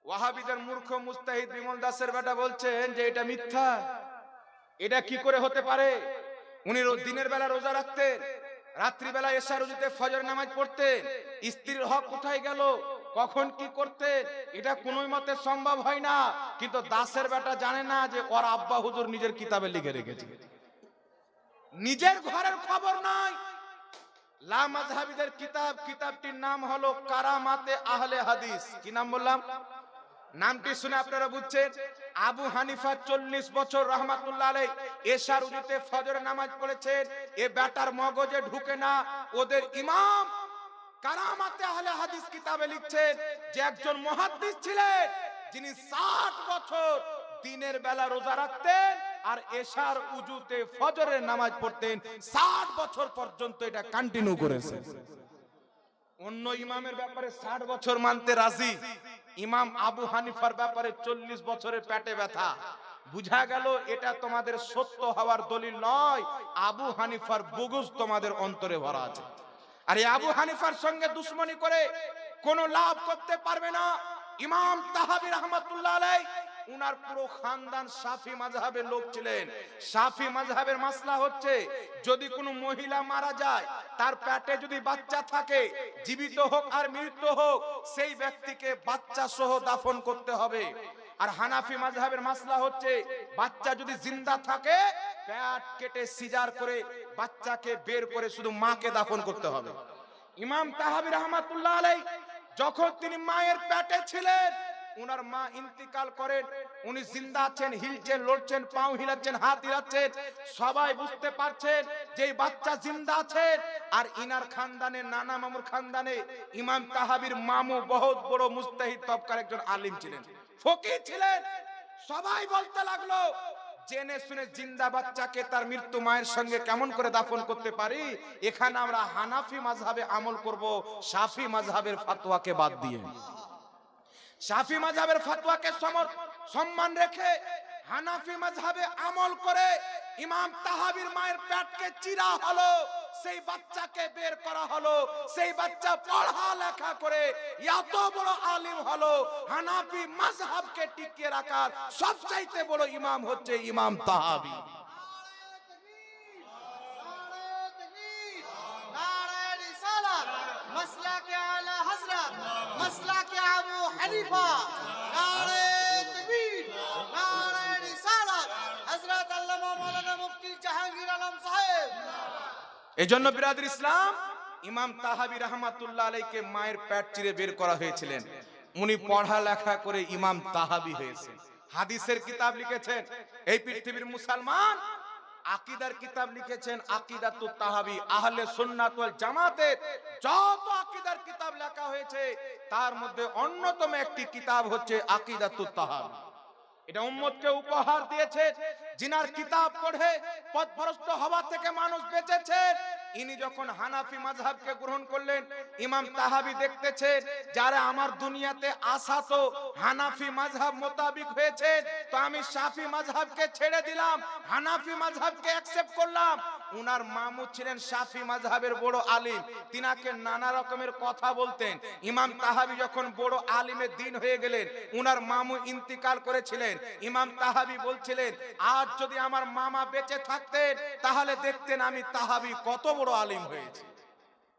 ওয়াহাবিদের মূর্খ মুস্তাহিদ বিমল দাসের বেটা বলছেন যে এটা মিথ্যা। এটা কি করে হতে পারে? উনি দিনের বেলা রোজা রাখতেন, রাত্রি বেলা এশার উজুতে ফজরের নামাজ পড়তেন। স্ত্রীর হক কোথায় গেল, কখন কি করতে, এটা কোনোই মতে সম্ভব হয় না। কিন্তু দাসের বেটা জানে না যে ওর আব্বা হুজুর নিজের কিতাবে লিখে রেখেছে, নিজের ঘরের খবর নাই। লা মাযহাবিদের কিতাব, কিতাবটির নাম হলো কারামাতে আহলে হাদিস। কি নাম বললাম? নামটি শুনে আপনারা বুঝছেন। আবু হানিফা 40 বছর রহমাতুল্লাহ আলাইহি এশার উজুতে ফজরের নামাজ পড়েছেন। এ বেটার মগজে ঢুকে না। ওদের ইমাম কারামাতে আহলে হাদিস কিতাবে লিখছেন যে একজন মুহাদ্দিস ছিলেন যিনি 60 বছর দিনের বেলা রোজা রাখতেন আর এশার উজুতে ফজরের নামাজ পড়তেন। 60 বছর পর্যন্ত এটা কন্টিনিউ করেছেন। অন্য ইমামের ব্যাপারে 60 বছর মানতে রাজি, ইমাম আবু হানিফার ব্যাপারে 40 বছরের পেটে ব্যথা। বুঝা গেল এটা তোমাদের সত্য হওয়ার দলিল নয়, আবু হানিফার বুগুজ তোমাদের অন্তরে ভরা আছে। আর এই আবু হানিফার সঙ্গে দুশ্মনী করে কোনো লাভ করতে পারবে না। ইমাম তাহাবী রাহমাতুল্লাহ আলাইহি, উনার পুরো খানদান শাফি মাযহাবের লোক ছিলেন। শাফি মাযহাবের মাসলা হচ্ছে যদি কোনো মহিলা মারা যায়, তার পেটে যদি বাচ্চা থাকে, জীবিত হোক আর মৃত হোক, সেই ব্যক্তিকে বাচ্চা সহ দাফন করতে হবে। আর হানাফি মাযহাবের মাসলা হচ্ছে বাচ্চা যদি জিন্দা থাকে, পেট কেটে সিজার করে বাচ্চাকে বের করে শুধু মাকে দাফন করতে হবে। ইমাম তাহাবী রাহমাতুল্লাহ আলাইহি যখন তিনি মায়ের পেটে ছিলেন, উনার মা ইন্তিকাল করেন, উনি জিন্দা আছেন, হিলছেন, লড়ছেন, পাও হিলাচ্ছেন, হাত হিলাচ্ছেন, সবাই বুঝতে পারছেন যে বাচ্চা জিন্দা আছে। আর ইনার খানদানে, নানা মামুর খানদানে ইমাম তাহাবীর মামু বহুত বড় মুস্তাহিদ তবকার একজন আলিম ছিলেন, ফকিহ ছিলেন। সবাই বলতে লাগলো জেনে শুনে জিন্দা বাচ্চাকে তার মৃত্যু মায়ের সঙ্গে কেমন করে দাফন করতে পারি? এখানে আমরা হানাফি মাযহাবে আমল করব, শাফি মাযহাবের ফতোয়াকে বাদ দিয়ে। শাফি মাযহাবের ফতোয়াকে সম্মান রেখে হানাফি মাযহাবে আমল করে ইমাম তাহাবীর মায়ের পেটকে চিরা হলো, সেই বাচ্চাকে বের করা হলো, সেই বাচ্চা পড়া লেখা করে এত বড় আলিম হলো। হানাফি মাযহাবকে টিকিয়ে রাখার সবচাইতে বড় ইমাম হচ্ছে ইমাম তাহাবী। مسلك على حضرت مسلك ابو حنیفہ نعرہ تکبیر نعرہ رسالت حضرت علامہ مولانا মুফতি জাহাঙ্গীর আলম সাহেব। এজন্য বিরাদর ইসলাম, ইমাম তাহাবী রাহমাতুল্লাহ আলাইহিকে মায়ের পেট চিরে বের করা হয়েছিলেন। উনি পড়া লেখা করে ইমাম তাহাবী হয়েছেন, হাদিসের কিতাব লিখেছেন। এই পৃথিবীর মুসলমান আকীদার কিতাব লিখেছেন আকীদাতুত তাহাবী, আহলে সুন্নাত ওয়াল জামাতের যত আকীদার কিতাব লেখা হয়েছে তার মধ্যে অন্যতম একটি কিতাব হচ্ছে আকীদাতুত তাহাবী। এটা উম্মতকে উপহার দিয়েছে। জিনার কিতাব পড়ে পথভ্রষ্ট হওয়া থেকে মানুষ বেঁচেছে। ইনি যখন হানাফি মাযহাবকে গ্রহণ করলেন, ইমাম তাহাবী দেখতেছে যারা আমার দুনিয়াতে আসা তো হানাফি মাযহাব মোতাবিক হয়েছে, তো আমি শাফি মাযহাবকে ছেড়ে দিলাম, হানাফি মাযহাবকে অ্যাকসেপ্ট করলাম। উনার মামু ছিলেন শাফি মাযহাবের বড় আলিম, তিনাকে নানা রকমের কথা বলতেন। ইমাম তাহাবী যখন বড় আলিমে দ্বীন হয়ে গেলেন, উনার মামু ইন্তিকাল করেছিলেন। ইমাম তাহাবী বলছিলেন, আজ যদি আমার মামা বেঁচে থাকতেন তাহলে দেখতেন আমি তাহাবী কত বড় আলিম হয়েছে।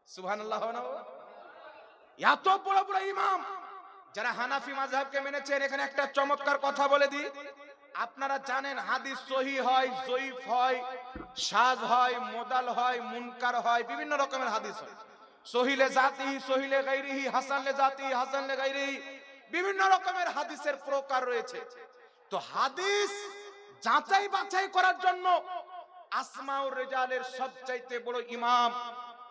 সুবহানাল্লাহ। এত বড় বড় ইমাম যারা হানাফি মাযহাবকে মেনেছেন। এখানে একটা চমৎকার কথা বলে দিই, আপনারা জানেন হাদিস সহিহ হয়, জয়ীফ হয়, শায হয়, মোদাল হয়, মুনকার হয়, বিভিন্ন রকমের হাদিস হয়। সহিলে জাতিহি, সহিলে গায়রিহি, হাসান লে জাতিহি, হাসান লে গায়রিহি, বিভিন্ন রকমের হাদিসের প্রকার রয়েছে। তো হাদিস যাচাই বাছাই করার জন্য আসমাউর রিজালের সবচাইতে বড় ইমাম,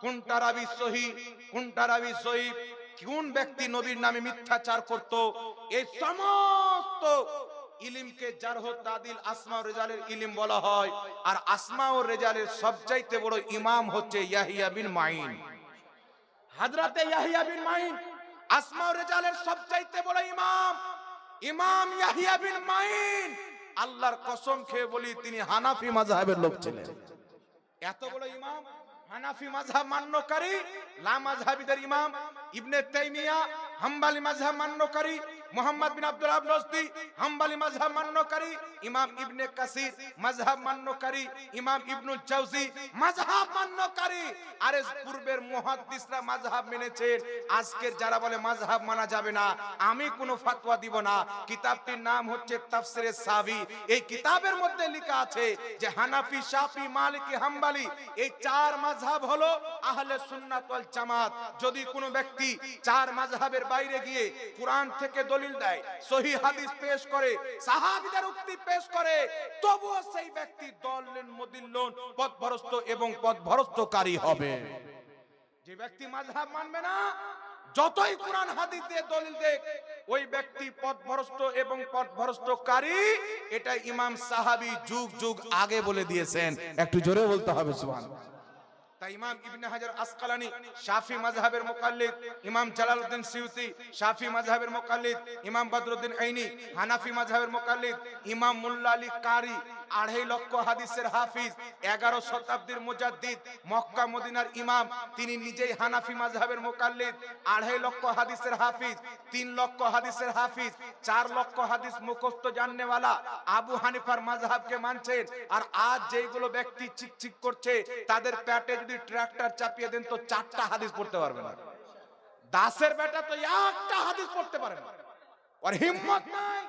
কোনটা রাবী সহিহ, কোনটা রাবী জয়ীফ, কোন ব্যক্তি নবীর নামে মিথ্যাচার করত, এই সমস্ত ইলমকে জারহ তাদিল আসমাউর রিজালের ইলম বলা হয়। আর আসমাউর রিজালের সবচাইতে বড় ইমাম হচ্ছে ইয়াহিয়া বিন মাইন। হযরতে ইয়াহিয়া বিন মাইন আসমাউর রিজালের সবচাইতে বড় ইমাম। ইমাম ইয়াহিয়া বিন মাইন, আল্লাহর কসম খেয়ে বলি, তিনি হানাফি মাযহাবের লোক ছিলেন। এত বড় ইমাম, হানাফি মাযহাব মান্যকারী, লা মাযহাবীদের ইমাম ইবনে তাইমিয়া হাম্বলি মাযহাব মান্যকারী, মুহাম্মদ বিন আব্দুল ওয়াহাব নজদি হাম্বলি মাযহাব মান্যকারী, ইমাম ইবনে কাসির মাযহাব মান্যকারী, ইমাম ইবনুল জাওজি মাযহাব মান্যকারী। আরে পূর্বের মুহাদ্দিসরা মাযহাব মেনেছেন, আজকের যারা বলে মাযহাব মানা যাবে না, আমি কোনো ফতোয়া দিব না। কিতাবটির নাম হচ্ছে তাফসিরে সাবি। এই কিতাবের মধ্যে লেখা আছে যে হানাফি, শাফি, মালিকি, হাম্বলি এই চার মাযহাব হলো আহলে সুন্নাত ওয়াল জামাত। যদি কোনো ব্যক্তি চার মাযহাবের বাইরে গিয়ে কুরআন থেকে দলিল দেয়, সহিহ হাদিস পেশ করে, সাহাবীদের উক্তি পেশ করে, তবুও সেই ব্যক্তি দল্লিন মুদিল্লুন, পথভ্রষ্ট এবং পথভ্রষ্টকারী হবে। যে ব্যক্তি মাযহাব মানবে না, যতই কুরআন হাদিস দিয়ে দলিল দেখ, ওই ব্যক্তি পথভ্রষ্ট এবং পথভ্রষ্টকারী। এটা ইমাম সাহাবী যুগ যুগ আগে বলে দিয়েছেন। একটু জোরে বলতে হবে সুবহানাল্লাহ। তাই ইমাম ইবনে হাজার আসকালানি শাফি মাযহাবের মুকাল্লিদ, ইমাম জালালউদ্দিন সিয়ুতি শাফি মাযহাবের মুকাল্লিদ, ইমাম বদরুদ্দিন আইনি হানাফি মাযহাবের মুকাল্লিদ, ইমাম মুল্লা আলী কারি 2.5 লক্ষ হাদিসের হাফিজ, 11 শতাব্দীর মুজাদ্দিদ, মক্কা মদিনার ইমাম, তিনি নিজেই হানাফি মাযহাবের মুকাল্লিদ, 2.5 লক্ষ হাদিসের হাফিজ, 3 লক্ষ হাদিসের হাফিজ, 4 লক্ষ হাদিস মুখস্থ জাননেওয়ালা, আবু হানিফার মাযহাবকে মানছেন। আর আজ যেইগুলো ব্যক্তি চিকচিক করছে, তাদের পেটে যদি ট্রাক্টর চাপিয়ে দেন তো 4টা হাদিস পড়তে পারবে না। দাসের বেটা তো একটা হাদিস পড়তে পারে না, আর হিম্মত নাই।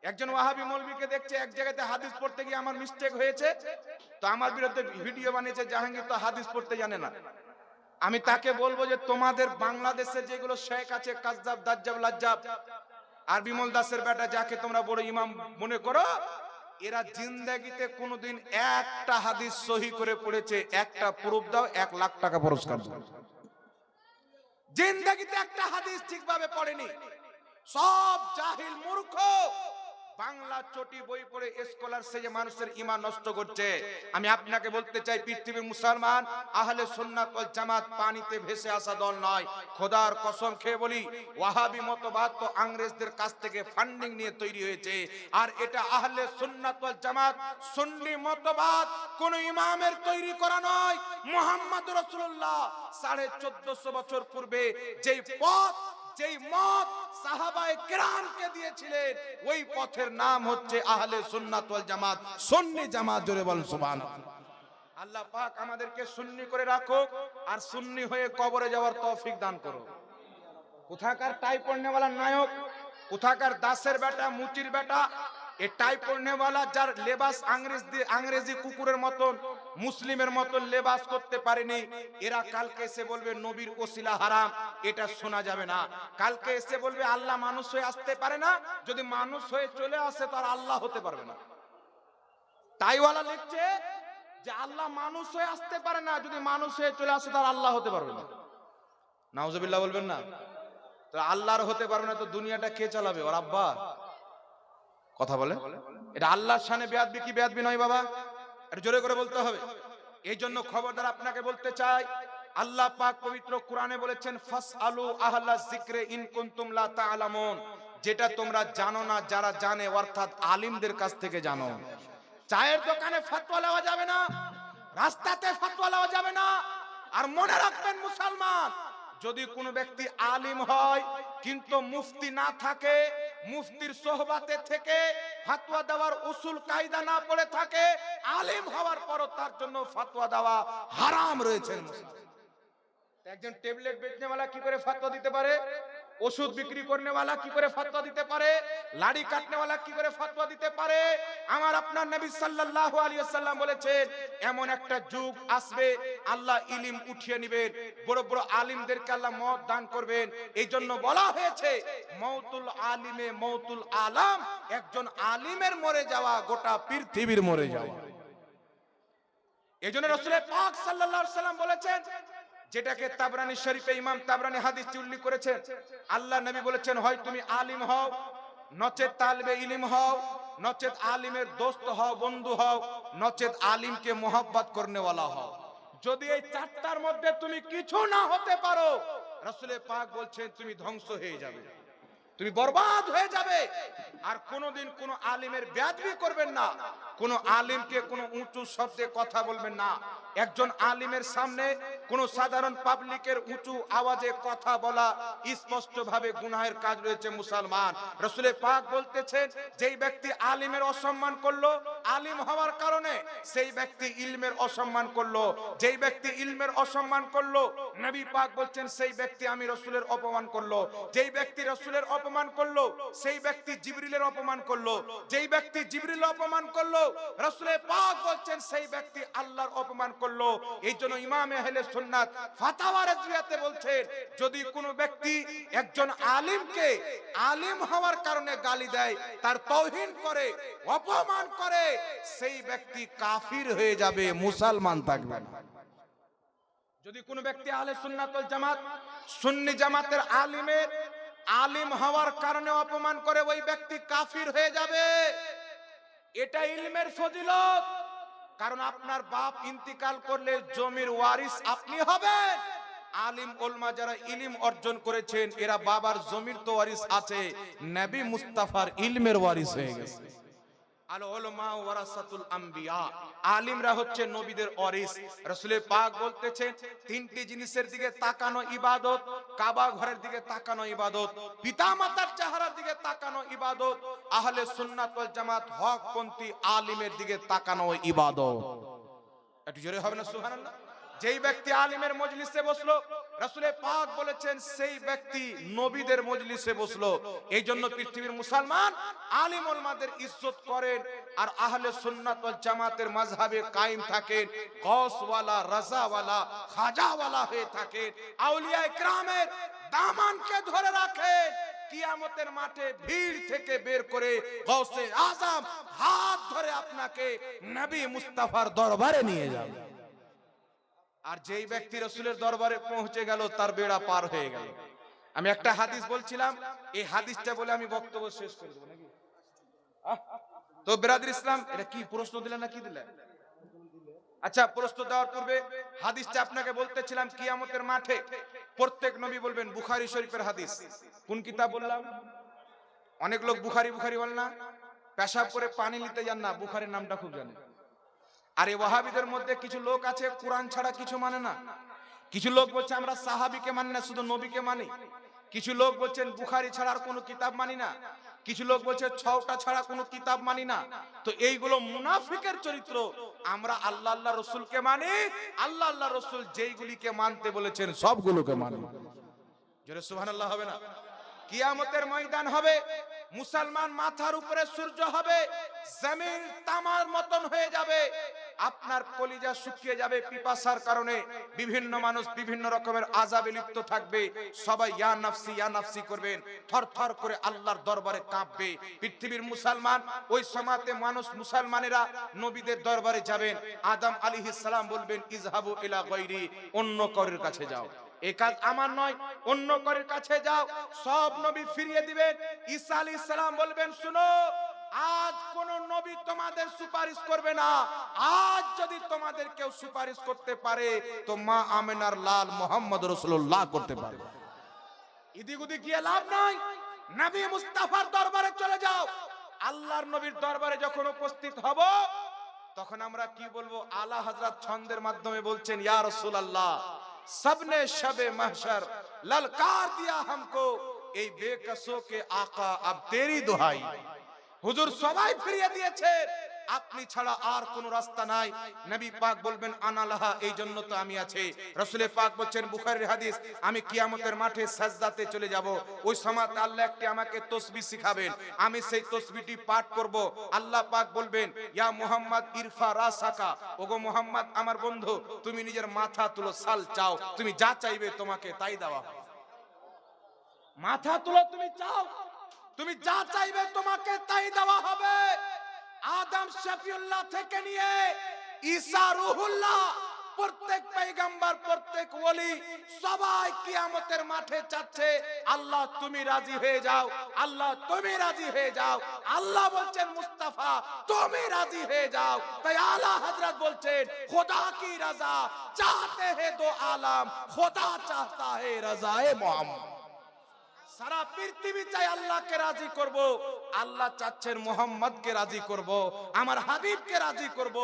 একজন ওয়াহাবি মৌলবীকে দেখছে এক জায়গাতে হাদিস পড়তে গিয়ে আমার মিস্টেক হয়েছে, তো আমার বিরুদ্ধে ভিডিও বানিয়েছে, জাহাঙ্গীর তো হাদিস পড়তে জানে না। আমি তাকে বলবো যে তোমাদের বাংলাদেশে যেগুলো শেখ আছে, কাজ্জাব, দাজ্জাব, লাজ্জাব, আর বিমল দাসের বেটা যাকে তোমরা বড় ইমাম মনে করো, এরা জিন্দেগিতে কোনোদিন একটা হাদিস সহি করে পড়েছে? একটা প্রুফ দাও, 1 লাখ টাকা পুরস্কার দাও। জিন্দেগিতে একটা হাদিস ঠিকভাবে পড়েনি, সব জাহিল মূর্খ বাংলা চটি বই পড়ে স্কলার সেজে মানুষের ঈমান নষ্ট করছে। আমি আপনাকে বলতে চাই, পৃথিবীর মুসলমান আহলে সুন্নাত ওয়াল জামাত পানিতে ভেসে আসা দল নয়। খোদার কসম খেয়ে বলি, ওয়াহাবি মতবাদ তো ইংরেজদের কাছ থেকে ফান্ডিং নিয়ে তৈরি হয়েছে। আর এটা আহলে সুন্নাত ওয়াল জামাত সুন্নি মতবাদ কোন ইমামের তৈরি করা নয়। মুহাম্মদ রাসূলুল্লাহ 1450 বছর পূর্বে যেই পথ, যেই মত সাহাবায়ে কেরামকে দিয়েছিলেন, ওই পথের নাম হচ্ছে আহলে সুন্নাত ওয়াল জামাত, সুন্নি জামাত। জোরে বলেন সুবহানাল্লাহ। আল্লাহ পাক আমাদেরকে সুন্নি করে রাখো, আর সুন্নি হয়ে কবরে যাওয়ার তৌফিক দান করো। কোথাকার টাই পড়নেওয়ালা নায়ক, কোথাকার দাসের বেটা, মুচির বেটা, এই টাই পড়নেওয়ালা যার লেবাস আংরেজি কুকুরের মতন, মুসলিমের মতন লেবাস করতে পারেনি, এরা কালকে এসে বলবে নবীর ওসিলা হারাম, এটা শোনা যাবে না। কালকে এসে বলবে আল্লাহ মানুষ হয়ে আসতে পারে না, যদি মানুষ হয়ে চলে আসে তার আল্লাহ হতে পারবে না। টাইওয়ালা লিখছে যে আল্লাহ মানুষ হয়ে আসতে পারে না, যদি মানুষ হয়ে চলে আসে তার আল্লাহ হতে পারবে না। নাউজুবিল্লাহ বলবেন না? তো আল্লাহর হতে পারবে না তো দুনিয়াটা কে চালাবে? ওর আব্বা? কথা বলে এটা আল্লাহর শানে বেয়াদবি কি বেয়াদবি নয় বাবা? এটা জোরে করে বলতে হবে। এই জন্য খবরদার আপনাকে বলতে চাই, আল্লাহ পাক পবিত্র কোরআনে বলেছেন ফাসআলু আহলা যিকরি ইন কুনতুম লা তা'লামুন, যেটা তোমরা জানো না যারা জানে, অর্থাৎ আলিমদের কাছ থেকে জানো। চায়ের দোকানে ফতোয়া দেওয়া যাবে না, রাস্তাতে ফতোয়া দেওয়া যাবে না। আর মনে রাখবেন মুসলমান, যদি কোনো ব্যক্তি আলিম হয় কিন্তু মুফতি না থাকে, মুফতির সোহবাতে থেকে ফতোয়া দেওয়ার উসুল কায়দা না পড়ে থাকে, আলিম হওয়ার পরও তার জন্য ফতোয়া দেওয়া হারাম রয়েছে। একজন ট্যাবলেট বেচনেওয়ালা কি করে ফতোয়া দিতে পারে? ওষুধ বিক্রি করনেওয়ালা কি করে ফতোয়া দিতে পারে? লাড়ি কাটনেওয়ালা কি করে ফতোয়া দিতে পারে? আমার আপনার নবী সাল্লাল্লাহু আলাইহি ওয়াসাল্লাম বলেছেন, এমন একটা যুগ আসবে আল্লাহ ইলম উঠিয়ে নেবেন, বড় বড় আলিমদেরকে আল্লাহ মওত দান করবেন। এই জন্য বলা হয়েছে মওতুল আলিমে মওতুল আলাম, একজন আলিমের মরে যাওয়া গোটা পৃথিবীর মরে যাওয়া। এই জন্য রাসূল পাক সাল্লাল্লাহু আলাইহি ওয়াসাল্লাম বলেছেন, যেটাকে তাবরানী শরীফে ইমাম তাবরানী হাদিসটি উল্লেখ করেছেন, আল্লাহ নবী বলেছেন, হয় তুমি আলিম হও, নচেত তালিবে ইলম হও, নচেত আলিমের দোস্ত হও, বন্ধু হও, নচেত আলিমকে মোহাব্বত করনেওয়ালা হও। যদি এই চারটার মধ্যে তুমি কিছু না হতে পারো, রাসূল পাক বলছেন তুমি ধ্বংস হয়ে যাবে, তুমি বরবাদ হয়ে যাবে। আর কোনোদিন কোন আলিমের বেয়াদবি করবেন না, কোন আলিমকে কোন উঁচু শব্দে কথা বলবেন না। একজন আলিমের সামনে কোন সাধারণ পাবলিকের উঁচু আওয়াজে কথা বলা স্পষ্টভাবে গুনাহের কাজ রয়েছে মুসলমান। রাসূল পাক বলতেছেন, যেই ব্যক্তি আলিমের অসম্মান করলো, আলিম হওয়ার কারণে সেই ব্যক্তি ইলমের অসম্মান করলো। যেই ব্যক্তি ইলমের অসম্মান করলো, নবী পাক বলছেন সেই ব্যক্তি আমি রাসূলের অপমান করলো। যেই ব্যক্তি রাসূলের অপমান করলো, সেই ব্যক্তি জিবরিলের অপমান করলো। যেই ব্যক্তি জিবরিলের অপমান করলো, রাসূল পাক বলছেন সেই ব্যক্তি আল্লাহর অপমান করলো। এই জন্য ইমাম আহলে সুন্নাত ফাতাওয়া রাজিয়াতে বলছেন, যদি কোনো ব্যক্তি একজন আলিমকে আলিম হওয়ার কারণে গালি দেয়, তার তাওহীন করে, অপমান করে, সেই ব্যক্তি কাফির হয়ে যাবে, মুসলমান থাকবে না। যদি কোনো ব্যক্তি আহলে সুন্নাত ওয়াল জামাত সুন্নি জামাতের আলিমের আলিম হওয়ার কারণে অপমান করে, ওই ব্যক্তি কাফির হয়ে যাবে। এটা ইলমের ফজিলত। কারণ আপনার বাপ ইন্তিকাল করলে জমির ওয়ারিস আপনি হবেন। আলিম ওলমা যারা ইলম অর্জন করেছেন, এরা বাবার জমির তো ওয়ারিস আছে, নবী মুস্তাফার ইলমের ওয়ারিস হয়ে গেছে। আল উলামা ওয়ারাসাতুল আম্বিয়া, আলিমরা হচ্ছে নবীদের ওয়ারিস। রাসূল পাক বলতেছেন, তিনটি জিনিসের দিকে তাকানো ইবাদত, কাবা ঘরের দিকে তাকানো ইবাদত, পিতামাতার চেহারার দিকে তাকানো ইবাদত, আহলে সুন্নাত ওয়াল জামাত হকপন্থী আলিমের দিকে তাকানো ইবাদত। একটু জোরে হবে না সুবহানাল্লাহ? যেই ব্যক্তি আলিমের মজলিসে বসলো, রাসূল পাক বলেছেন সেই ব্যক্তি নবীদের মজলিসে বসলো। এই জন্য পৃথিবীর মুসলমান আলিম ওলামাদের ইজ্জত করেন, আর আহলে সুন্নাত ওয়াল জামাতের মাযহাবে কায়েম থাকেন, গওসওয়ালা, রাজাওয়ালা, খাজাওয়ালা হয়ে থাকেন, আউলিয়া ইকরামের দামানকে ধরে রাখেন। কিয়ামতের মাঠে ভিড় থেকে বের করে গওসে আযম হাত ধরে আপনাকে নবী মুস্তাফার দরবারে নিয়ে যাবে। আর যেই ব্যক্তি রাসূলের দরবারে পৌঁছে গেল, তার বেড়া পার হয়ে গেল। আমি একটা হাদিস বলছিলাম, এই হাদিসটা বলে আমি বক্তব্য শেষ করে দেব নাকি? তো বিরাদর ইসলাম, এটা কি প্রশ্ন দিলেন না কি দিলেন? আচ্ছা, প্রশ্ন দেওয়ার পূর্বে হাদিসটা আপনাকে বলতেছিলাম, কিয়ামতের মাঠে প্রত্যেক নবী বলবেন, বুখারী শরীফের হাদিস। কোন কিতাব বললাম? অনেক লোক বুখারী বুখারী বলে না, পেশাব করে পানি নিতে যান না, বুখারীর নামটা খুব জানে। আর এই ওয়াহাবিদের মধ্যে কিছু লোক আছে কোরআন ছাড়া কিছু মানে না। কিছু লোক বলছে আমরা সাহাবীকে মানি না, শুধু নবীকে মানি। কিছু লোক বলছেন বুখারী ছাড়া আর কোনো কিতাব মানি না। কিছু লোক বলছে ছওটা ছাড়া কোনো কিতাব মানি না। তো এইগুলো মুনাফিকের চরিত্র। আমরা আল্লাহ আল্লাহ রাসূলকে মানি, আল্লাহ আল্লাহ রাসূল যেইগুলিকে মানতে বলেছেন সবগুলোকে মানি। জোরে সুবহানাল্লাহ হবে না? কিয়ামতের ময়দান হবে, মুসলমান মাথার উপরে সূর্য হবে, জমিন তামার মতন হয়ে যাবে, আপনার কলিজা শুকিয়ে যাবে পিপাসার কারণে, বিভিন্ন মানুষ বিভিন্ন রকমের আযাবে লিপ্ত থাকবে, সবাই ইয়া নাফসি করবেন, থরথর করে আল্লাহর দরবারে কাঁপবে। পৃথিবীর মুসলমান ওই সময়তে মানুষ মুসলমানেরা নবীদের দরবারে যাবেন, আদম আলাইহিস সালাম বলবেন ইযহাবু ইলা গায়রি, অন্য কারোর কাছে যাও, এই কাজ আমার নয়, অন্য কারোর কাছে যাও। সব নবী ফিরিয়ে দিবেন। ঈসা আলাইহিস সালাম বলবেন শুনো, আজ কোন নবী তোমাদের সুপারিশ করবে না, আজ যদি তোমাদের কেউ সুপারিশ করতে পারে তো মা আমেনার লাল মুহাম্মদ রাসূলুল্লাহ করতে পারে। ইদিগুদি গিয়ে লাভ নাই, নবী মুস্তাফার দরবারে চলে যাও। আল্লাহর নবীর দরবারে যখন উপস্থিত হব তখন আমরা কি বলবো? আলা হযরত ছন্দের মাধ্যমে বলছেন ইয়া রাসূলুল্লাহ सबने शबे महशर ललकार दिया हमको, এই বেকসো কে আকা अब तेरी दुहाई। হুজুর সবাই ফিরিয়ে দিয়েছে, আপনি ছাড়া আর কোন রাস্তা নাই। নবী পাক বলবেন আনা লাহা, এই জন্য তো আমি আছি। রাসূল পাক বলেন বুখারীর হাদিস, আমি কিয়ামতের মাঠে সাজদাতে চলে যাব, ওই সময়তে আল্লাহ একটি আমাকে তাসবিহ শিখাবেন, আমি সেই তাসবিহটি পাঠ করব। আল্লাহ পাক বলবেন ইয়া মুহাম্মদ ইরফা রাসাকা, ওগো মুহাম্মদ আমার বন্ধু তুমি নিজের মাথা তুলো, সাল চাও, তুমি যা চাইবে তোমাকে তাই দেওয়া হবে। মাথা তুলো, তুমি চাও, তুমি যা চাইবে তোমাকে তাই দেওয়া হবে। আদম শফিউল্লাহ থেকে নিয়ে ঈসা রূহুল্লাহ, প্রত্যেক পয়গম্বর প্রত্যেক ওলি সবাই কিয়ামতের মাঠে চাচ্ছে আল্লাহ তুমি রাজি হয়ে যাও, আল্লাহ তুমি রাজি হয়ে যাও। আল্লাহ বলছেন মুস্তাফা তুমি রাজি হয়ে যাও। তাই আলা হযরত বলছেন খোদা কি রাজা চাহতে হে দো আলম, খোদা চাহতা হে রাজায়ে মুহাম্মদ। সারা পৃথিবী চাই আল্লাহকে রাজি করব, আল্লাহ চাচ্ছেন মুহাম্মদকে রাজি করব, আমার হাবিবকে রাজি করব।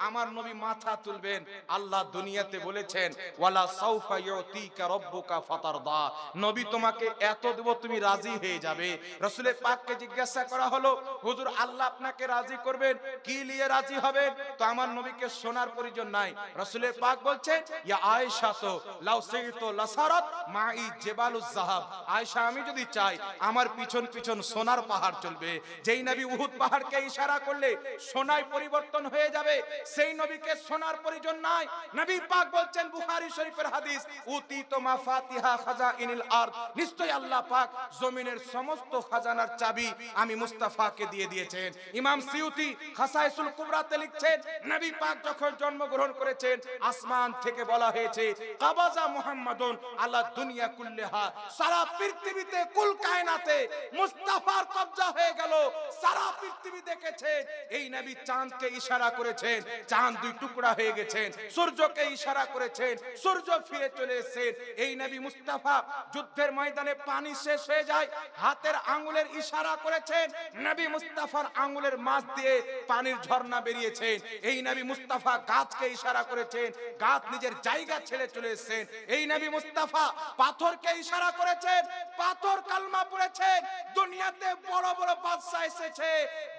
আমার নবী মাথা তুলবেন। আল্লাহ দুনিয়াতে বলেছেন ওয়ালা সাউফা ইউতিকা রাব্বুকা ফাতারদা, নবী তোমাকে এত দেব তুমি রাজি হয়ে যাবে। রাসূলের পাককে জিজ্ঞাসা করা হলো হুজুর আল্লাহ আপনাকে রাজি করবেন, কি নিয়ে রাজি হবেন? তো আমার নবীকে সোনার প্রয়োজন নাই। রাসূলের পাক বলছেন ইয়া আয়েশা তো লাউ সাইতু লাসারাত মাই জিবালুজ যাহাব, আয়েশা আমি যদি চাই আমার পিছন পিছন সোনার পাহাড় চলবে। যেই নবী উহুদ পাহাড়কে ইশারা করলে সোনায় পরিবর্তন হয়ে যাবে, সেই নবীকে সোনার প্রয়োজন নাই। নবী পাক বলছেন বুখারী শরীফের হাদিস উতিতু মাফাতিহা খাজাইনিল আরদ, নিশ্চয় আল্লাহ পাক জমিনের সমস্ত খাজানার চাবি আমি মুস্তাফাকে দিয়ে দিয়েছেন। ইমাম সিউতি খাসাইসুল কুবরাতে লিখছেন নবী পাক যখন জন্মগ্রহণ করেছেন আসমান থেকে বলা হয়েছে কাবাজা মুহাম্মাদুন আলা দুনিয়া কুল্লিহা, সারা পৃথিবীতে কুল কায়নাতে মুস্তাফার কবজা হয়ে গেল। সারা পৃথিবী দেখেছেন এই নবী চাঁদকে ইশারা করেছেন, চাঁদ দুই টুকরা হয়ে গেছেন, সূর্যকে ইশারা করেছেন, সূর্য ফিরে চলে এসেছেন। এই নবী মুস্তাফা যুদ্ধের ময়দানে পানি শেষ হয়ে যায়, হাতের আঙ্গুলের ইশারা করেছেন, নবী মুস্তাফার আঙ্গুলের মাঝ দিয়ে পানির ঝর্ণা বেরিয়েছেন। এই নবী মুস্তাফা গাছকে ইশারা করেছেন, গাছ নিজের জায়গা ছেড়ে চলে এসেছেন। এই নবী মুস্তাফা পাথরকে ইশারা করেছেন, পাথর কালমা পড়েছেন। দুনিয়াতে বড় বড় বাদশা এসেছে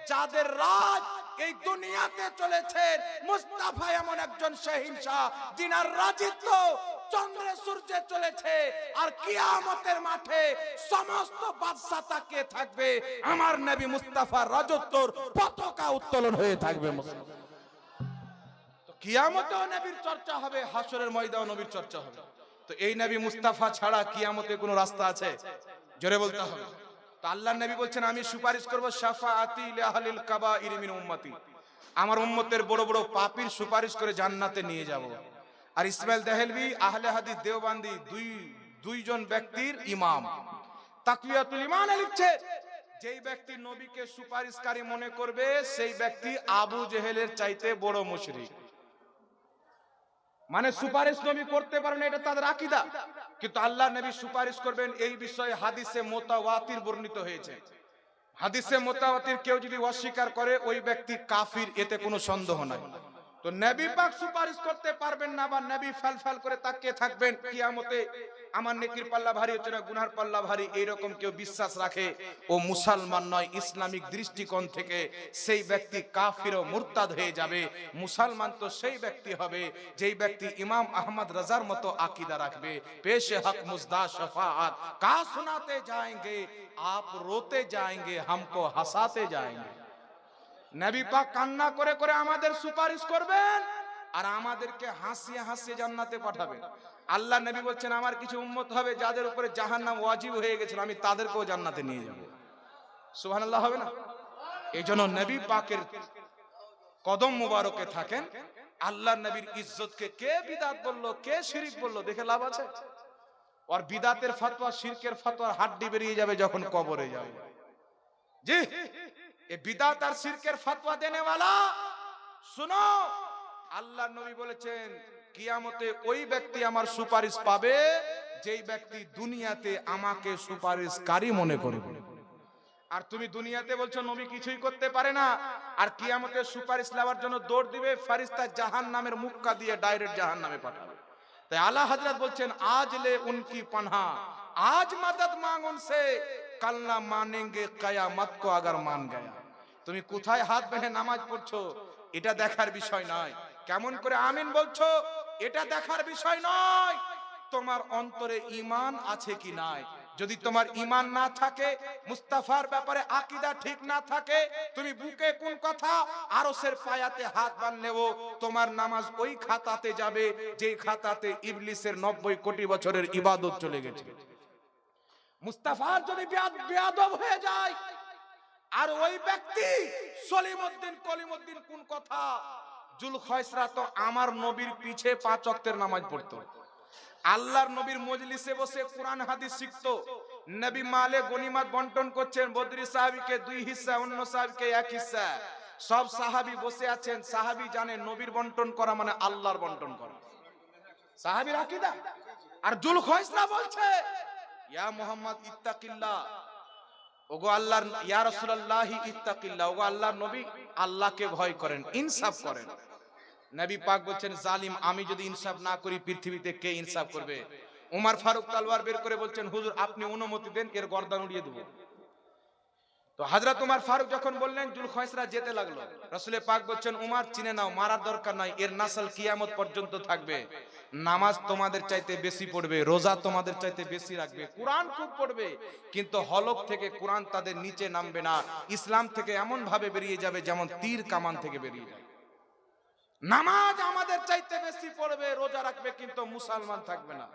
যাদের রাজ এই দুনিয়াতে চলেছে, মুস্তাফা এমন একজন শাহিনশাহ যিনার রাজত্ব চন্দ্রে সূর্যে চলেছে। আর কিয়ামতের মাঠে সমস্ত বাদশা তাকিয়ে থাকবে, আমার নবী মুস্তাফার রাজত্বর পতাকা উত্তোলন হয়ে থাকবে। তো কিয়ামতেও নবীর চর্চা হবে, হাসরের ময়দানেও নবীর চর্চা হবে। তো এই নবী মুস্তাফা ছাড়া কিয়ামতে কোনো রাস্তা আছে? জোরে বলতে হবে। তো আল্লাহর নবী বলছেন আমি সুপারিশ করব শাফাআতি লিআহলিল কাবাইর মিন উম্মতি, আমার উম্মতের বড় বড় পাপীর সুপারিশ করে জান্নাতে নিয়ে যাব। আর ইসমাইল দেহলভি আহলে হাদিস দেওবন্দি দুইজন ব্যক্তির ইমাম তাকওয়াতুল ঈমান লিখছে যেই ব্যক্তি নবীকে সুপারিশকারী মনে করবে সেই ব্যক্তি আবু জেহেলের চাইতে বড় মুশরিক। মানে সুপারিশ নবী করতে পারেন এটা তাদের আকীদা, কিন্তু আল্লাহর নবী সুপারিশ করবেন এই বিষয়ে হাদিসে মুতাওয়াতির বর্ণিত হয়েছে। হাদিসে মুতাওয়াতির কেউ যদি অস্বীকার করে ওই ব্যক্তি কাফির, এতে কোনো সন্দেহ নাই। তো নবী পাক সুপারিশ করতে পারবেন না বা নবী ফাল করে তাকিয়ে থাকবেন কিয়ামতে আমার নেকির পাল্লা ভারী হচ্ছে না গুনার পাল্লা ভারী, এইরকম কেউ বিশ্বাস রাখে ও মুসলমান নয়। ইসলামিক দৃষ্টিকোণ থেকে সেই ব্যক্তি কাফির ও মুরতাদ হয়ে যাবে। মুসলমান তো সেই ব্যক্তি হবে যেই ব্যক্তি ইমাম আহমদ রাজার মতো আকীদা রাখবে। পেশে হক মুজদা শফাআত কা सुनाते जाएंगे आप रोते जाएंगे हमको हंसाते जाएंगे। নবী পাক কান্না করে করে আমাদের সুপারিশ করবেন আর আমাদেরকে হাসিয়ে হাসিয়ে জান্নাতে পাঠাবেন। আল্লাহ নবী বলছেন আমার কিছু উম্মত হবে যাদের উপরে জাহান্নাম ওয়াজিব হয়ে গেছিল, আমি তাদেরকেও জান্নাতে নিয়ে যাব। সুবহানাল্লাহ হবে না? এই জন্য নবী পাকের কদম মুবারকে থাকেন। আল্লাহ নবীর ইজ্জতকে কে বিদাত বললো, কে শিরিক বললো, দেখে লাভ আছে? আর বিদাতের ফতোয়া, শিরকের ফতোয়ার হাড্ডি বেরিয়ে যাবে যখন কবরে যাবে। জি, এই বিদাত আর শিরকের ফতোয়া দেনে वाला শুনো, আল্লাহ নবী বলেছেন কিয়ামতে ওই ব্যক্তি আমার সুপারিশ পাবে যেই ব্যক্তি দুনিয়াতে আমাকে সুপারিশকারী মনে করবে। আর তুমি দুনিয়াতে বলছো নবী কিছুই করতে পারে না, আর কিয়ামতে সুপারিশ নেওয়ার জন্য দৌড় দিবে, ফেরেশতা জাহান্নামের মুক্কা দিয়ে ডাইরেক্ট জাহান্নামে পাঠাবে। তাই আলা হযরত বলছেন আজ লে উনকি পানাহ, আজ মদদ মাंग उनसे, कल ना मानेंगे कयामत को अगर मान गया। তুমি কোথায় হাত বেঁধে নামাজ পড়ছো এটা দেখার বিষয় নয়, কেমন করে আমিন বলছো এটা দেখার বিষয় নয়, তোমার অন্তরে ঈমান আছে কি নাই। যদি তোমার ঈমান না থাকে, মুস্তাফার ব্যাপারে আকীদা ঠিক না থাকে, তুমি বুকে কোন কথা আরশের পায়াতে হাত বাঁধলেও তোমার নামাজ ওই খাতাতে যাবে যেই খাতাতে ইবলিসের 90 কোটি বছরের ইবাদত চলে গেছে। মুস্তাফার যদি বেয়াদব হয়ে যায়, আর ওই ব্যক্তি সলিমউদ্দিন কলিমউদ্দিন কোন কথা, জুলখায়সরা তো আমার নবীর পিছে 5 ওয়াক্তের নামাজ পড়তো, আল্লাহর নবীর মজলিসে বসে কোরআন হাদিস শিখতো, নবী মালে গনিমত বন্টন করছেন, বদরি সাহাবীকে 2 হিস্সা, অন্য সাহাবীকে 1 হিস্সা, সব সাহাবী বসে আছেন, সাহাবী জানে নবীর বন্টন করা মানে আল্লাহর বন্টন করা, সাহাবীর আকীদা। আর জুলখায়সরা বলছে ইয়া মুহাম্মদ ইত্তাকিল্লাহ, ওগো আল্লাহর, ইয়া রাসূলুল্লাহ ইত্তাকিল্লাহ, ওগো আল্লাহর নবী আল্লাহকে ভয় করেন, ইনসাফ করেন। নবী পাক বলছেন জালিম, আমি যদি ইনসাফ না করি পৃথিবীতে কে ইনসাফ করবে? উমর ফারুক তলোয়ার বের করে বলছেন হুজুর আপনি অনুমতি দেন, এর গর্দান উড়িয়ে দেব। তো হযরত উমর ফারুক যখন বললেন, জুলখায়সরা যেতে লাগলো। রাসূল পাক বলছেন উমর চিনে নাও, মারার দরকার নাই, এর নাসল কিয়ামত পর্যন্ত থাকবে, নামাজ তোমাদের চাইতে বেশি পড়বে, রোজা তোমাদের চাইতে বেশি রাখবে, কুরআন খুব পড়বে, কিন্তু হলক থেকে কুরআন তাদের নিচে নামবে না, ইসলাম থেকে এমন ভাবে বেরিয়ে যাবে যেমন তীর কামান থেকে বেরিয়ে যায়। নামাজ আমাদের চাইতে বেশি পড়বে, রোজা রাখবে, কিন্তু মুসলমান থাকবে না।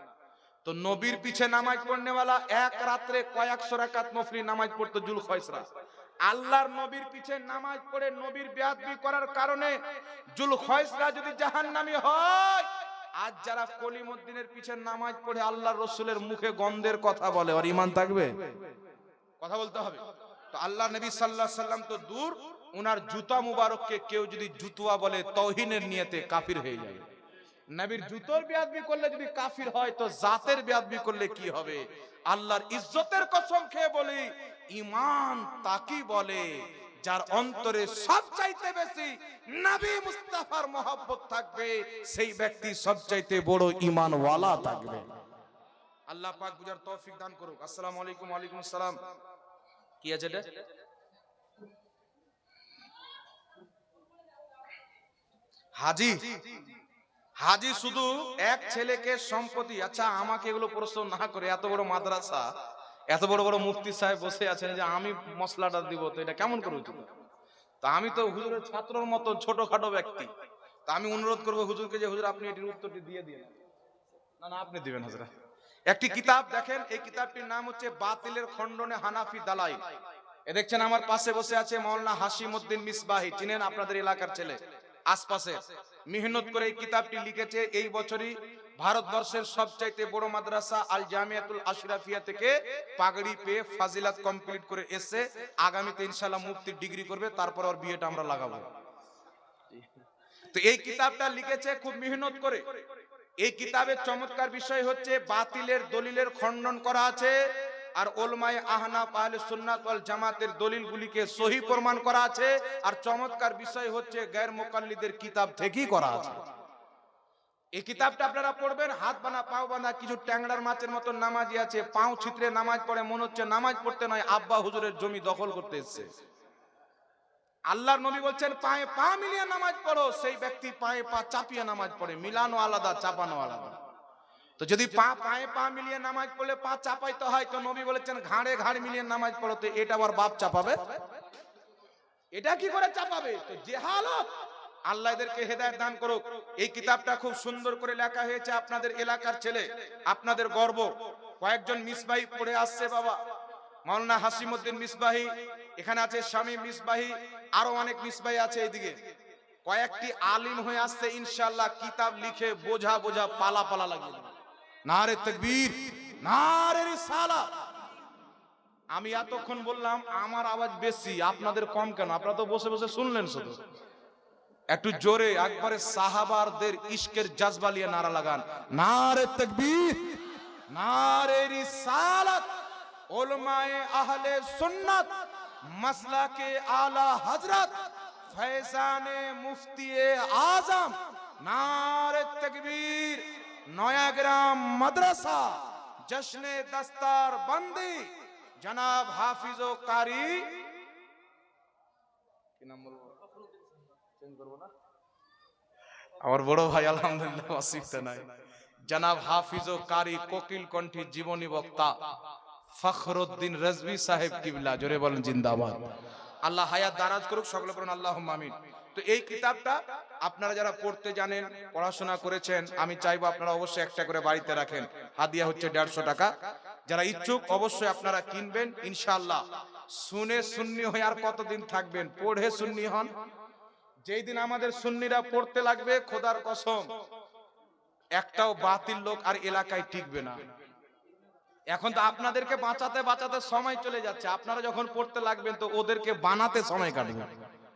তো নবীর পিছে নামাজ পড়নে वाला এক রাতে কয়েকশো রাকাত নফলি নামাজ পড়তো জুলখায়সরা। আল্লাহর নবীর পিছে নামাজ পড়ে নবীর বেয়াদবি করার কারণে জুলখায়সরা যদি জাহান্নামী হয়, আজ যারা কলিমউদ্দিনের পিছে নামাজ পড়ে আল্লাহর রাসূলের মুখে গন্ধের কথা বলে, আর ঈমান থাকবে? কথা বলতে হবে। তো আল্লাহর নবী সাল্লাল্লাহু আলাইহি সাল্লাম তো দূর, উনার জুতা মুবারককে কেউ যদি জুতুয়া বলে তাওহীনের নিয়তে কাফির হয়ে যাবে। নবীর জুতোর বেয়াদবি করলে যদি কাফির হয়, তো জাতের বেয়াদবি করলে কি হবে? আল্লাহর ইজ্জতের কসম খেয়ে বলি, ঈমান তাকি বলে যার অন্তরে সবচাইতে বেশি নবী মুস্তাফার মহব্বত থাকবে, সেই ব্যক্তি সবচাইতে বড় ঈমান ওয়ালা থাকবে। আল্লাহ পাক বুঝার তৌফিক দান করুক। আসসালামু আলাইকুম। ওয়া আলাইকুম আসসালাম। কি আছে এটা? হাজি, হাজি শুধু এক ছেলেকে সম্পত্তি। আচ্ছা আমাকে এগুলো প্রশ্ন না করে, এত বড় মাদ্রাসা, এত বড় বড় মুফতি সাহেব বসে আছেন, যে আমি মশলাটা দিব, তো এটা কেমন করে উচিত? তা আমি তো হুজুরের ছাত্রর মতো ছোটখাটো ব্যক্তি, তা আমি অনুরোধ করবো হুজুরকে যে হুজুর আপনি এটির উত্তরটি দিয়ে দিন। না না আপনি দিবেন হুজুর। একটি কিতাব দেখেন, এই কিতাবটির নাম হচ্ছে বাতিলের খণ্ডনে হানাফি দালাইল। এ দেখছেন আমার পাশে বসে আছে মাওলানা হাশিমউদ্দিন মিসবাহি, চিনেন আপনাদের এলাকার ছেলে, আশপাশে মেহনত করে এই কিতাবটি লিখেছে। এই বছরই ভারতবর্ষের সবচাইতে বড় মাদ্রাসা আল জামিয়াতুল আশরাফিয়া থেকে পাগড়ি পেয়ে ফাজিলাত কমপ্লিট করে এসে আগামীতে ইনশাআল্লাহ মুফতির ডিগ্রি করবে, তারপর ওর বিয়েটা আমরা লাগাবো। তো এই কিতাবটা লিখেছে খুব মেহনত করে। এই কিতাবের চমৎকার বিষয় হচ্ছে বাতিলের দলিলের খণ্ডন করা আছে, আর উলামায়ে আহনাফ আহলে সুন্নাত ওয়াল জামাতের দলিলগুলিকে সহি প্রমাণ করা আছে, আর চমৎকার বিষয় হচ্ছে গায়র মুকাল্লিদের কিতাব থেকেই করা আছে। এই কিতাবটা আপনারা পড়বেন, হাত বানা পাও বানা কিছু ট্যাংরার মাছের মতো নামাজি আছে, পাও ছিতরে নামাজ পড়ে, মনে হচ্ছে নামাজ পড়তে নয় আব্বা হুজুরের জমি দখল করতে এসেছে। আল্লাহর নবী বলছেন পায়ে পা মিলিয়ে নামাজ পড়ো, সেই ব্যক্তি পায়ে পা চাপিয়ে নামাজ পড়ে, মিলানো আলাদা চাপানো আলাদা। তো যদি পায়ে পা মিলিয়ে নামাজ পড়লে পা চাপাইতে হয়, তো নবী বলেছেন ঘাড়ে ঘাড় মিলিয়ে নামাজ পড়ো, তো এটা আবার বাপ চাপাবে? এটা কি করে চাপাবে? তো জেহালত, আল্লাহ এদেরকে হেদায়েত দান করুক। এই কিতাবটা খুব সুন্দর করে লেখা হয়েছে, আপনাদের এলাকার ছেলে, আপনাদের গর্ব। কয়েকজন মিসবাহি পড়ে আসছে বাবা, মাওলানা হাসিমউদ্দিন মিসবাহি, এখানে আছে শামীম মিসবাহি, আরো অনেক মিসবাহি আছে। এইদিকে কয়েকটি আলিম হয়ে আসছে, ইনশাআল্লাহ কিতাব লিখে বোঝা বোঝা পালা পালা লাগিয়ে দেবে। নারে তাকবীর, নারে রিসালাত। আমি এতক্ষণ বললাম আমার আওয়াজ বেশি, আপনাদের কম কেন? আপনারা তো বসে বসে শুনলেন শুধু। একটু জোরে একবারে সাহাবাদের ইশকের জজবা নিয়ে নারা লাগান, নারে তাকবীর, নারে রিসালাত। উলামায়ে আহলে সুন্নাত, মাসলাকে আলা হযরত, ফয়জানে মুফতি আজম, নারে তাকবীর। নয়াগ্রাম মাদ্রাসা জশ্নে দস্তার বন্দি জনাব হাফিজ ও কারি, কি নাম বলবো? চেঞ্জ করব না? আমার বড় ভাই আলহামদুলিল্লাহ অসুবিধা নাই, জনাব হাফিজ ও কারি কোকিল কণ্ঠী জীবনী বক্তা ফখরুদ্দিন রাজভী সাহেব কিবলা, জোরে বলেন জিন্দাবাদ। আল্লাহ হায়াত দারাজ করুক, সকলে বলুন আল্লাহুম্মা আমিন। তো এই কিতাবটা আপনারা যারা পড়তে জানেন, পড়াশোনা করেছেন, আমি চাইবো আপনারা অবশ্যই একটা করে বাড়িতে রাখেন। হাদিয়া হচ্ছে 150 টাকা। যারা ইচ্ছুক অবশ্যই আপনারা কিনবেন ইনশাআল্লাহ। শুনে সুন্নি হয়ে আর কতদিন থাকবেন? পড়ে সুন্নি হন। যেই দিন আমাদের সুন্নিরা পড়তে লাগবে, খোদার কসম একটাও বাতিল লোক আর এলাকায় টিকবে না। এখন তো আপনাদেরকে বাঁচাতে বাঁচাতে সময় চলে যাচ্ছে, আপনারা যখন পড়তে লাগবেন তো ওদেরকে বানাতে সময় কাটবে।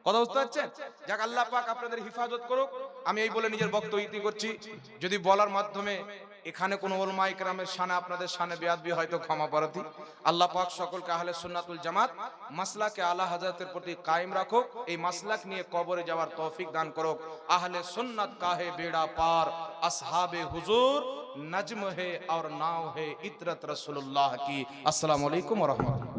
কথা বুঝতে পারছেন? যাক, আল্লাহ পাক আপনাদের হিফাজত করুক। আমি এই বলে নিজের বক্তব্য ইতি করছি। যদি বলার মাধ্যমে এখানে কোনো উলামায়ে কেরামের শানে আপনাদের শানে বেয়াদবি হয়তো ক্ষমা প্রার্থী। আল্লাহ পাক সকলকে আহলে সুন্নাতুল জামাত মাসলাকে আলা হযরতের প্রতি কায়েম রাখুক। এই মাসলাক নিয়ে কবরে যাওয়ার তৌফিক দান করুক। আহলে সুন্নাত কাহে বেড়া পার, আসহাবে হুজুর नज्म है और नाव है इतरत रसूलुल्लाह की। अस्सलामु अलैकुम व रहमतुल्लाह।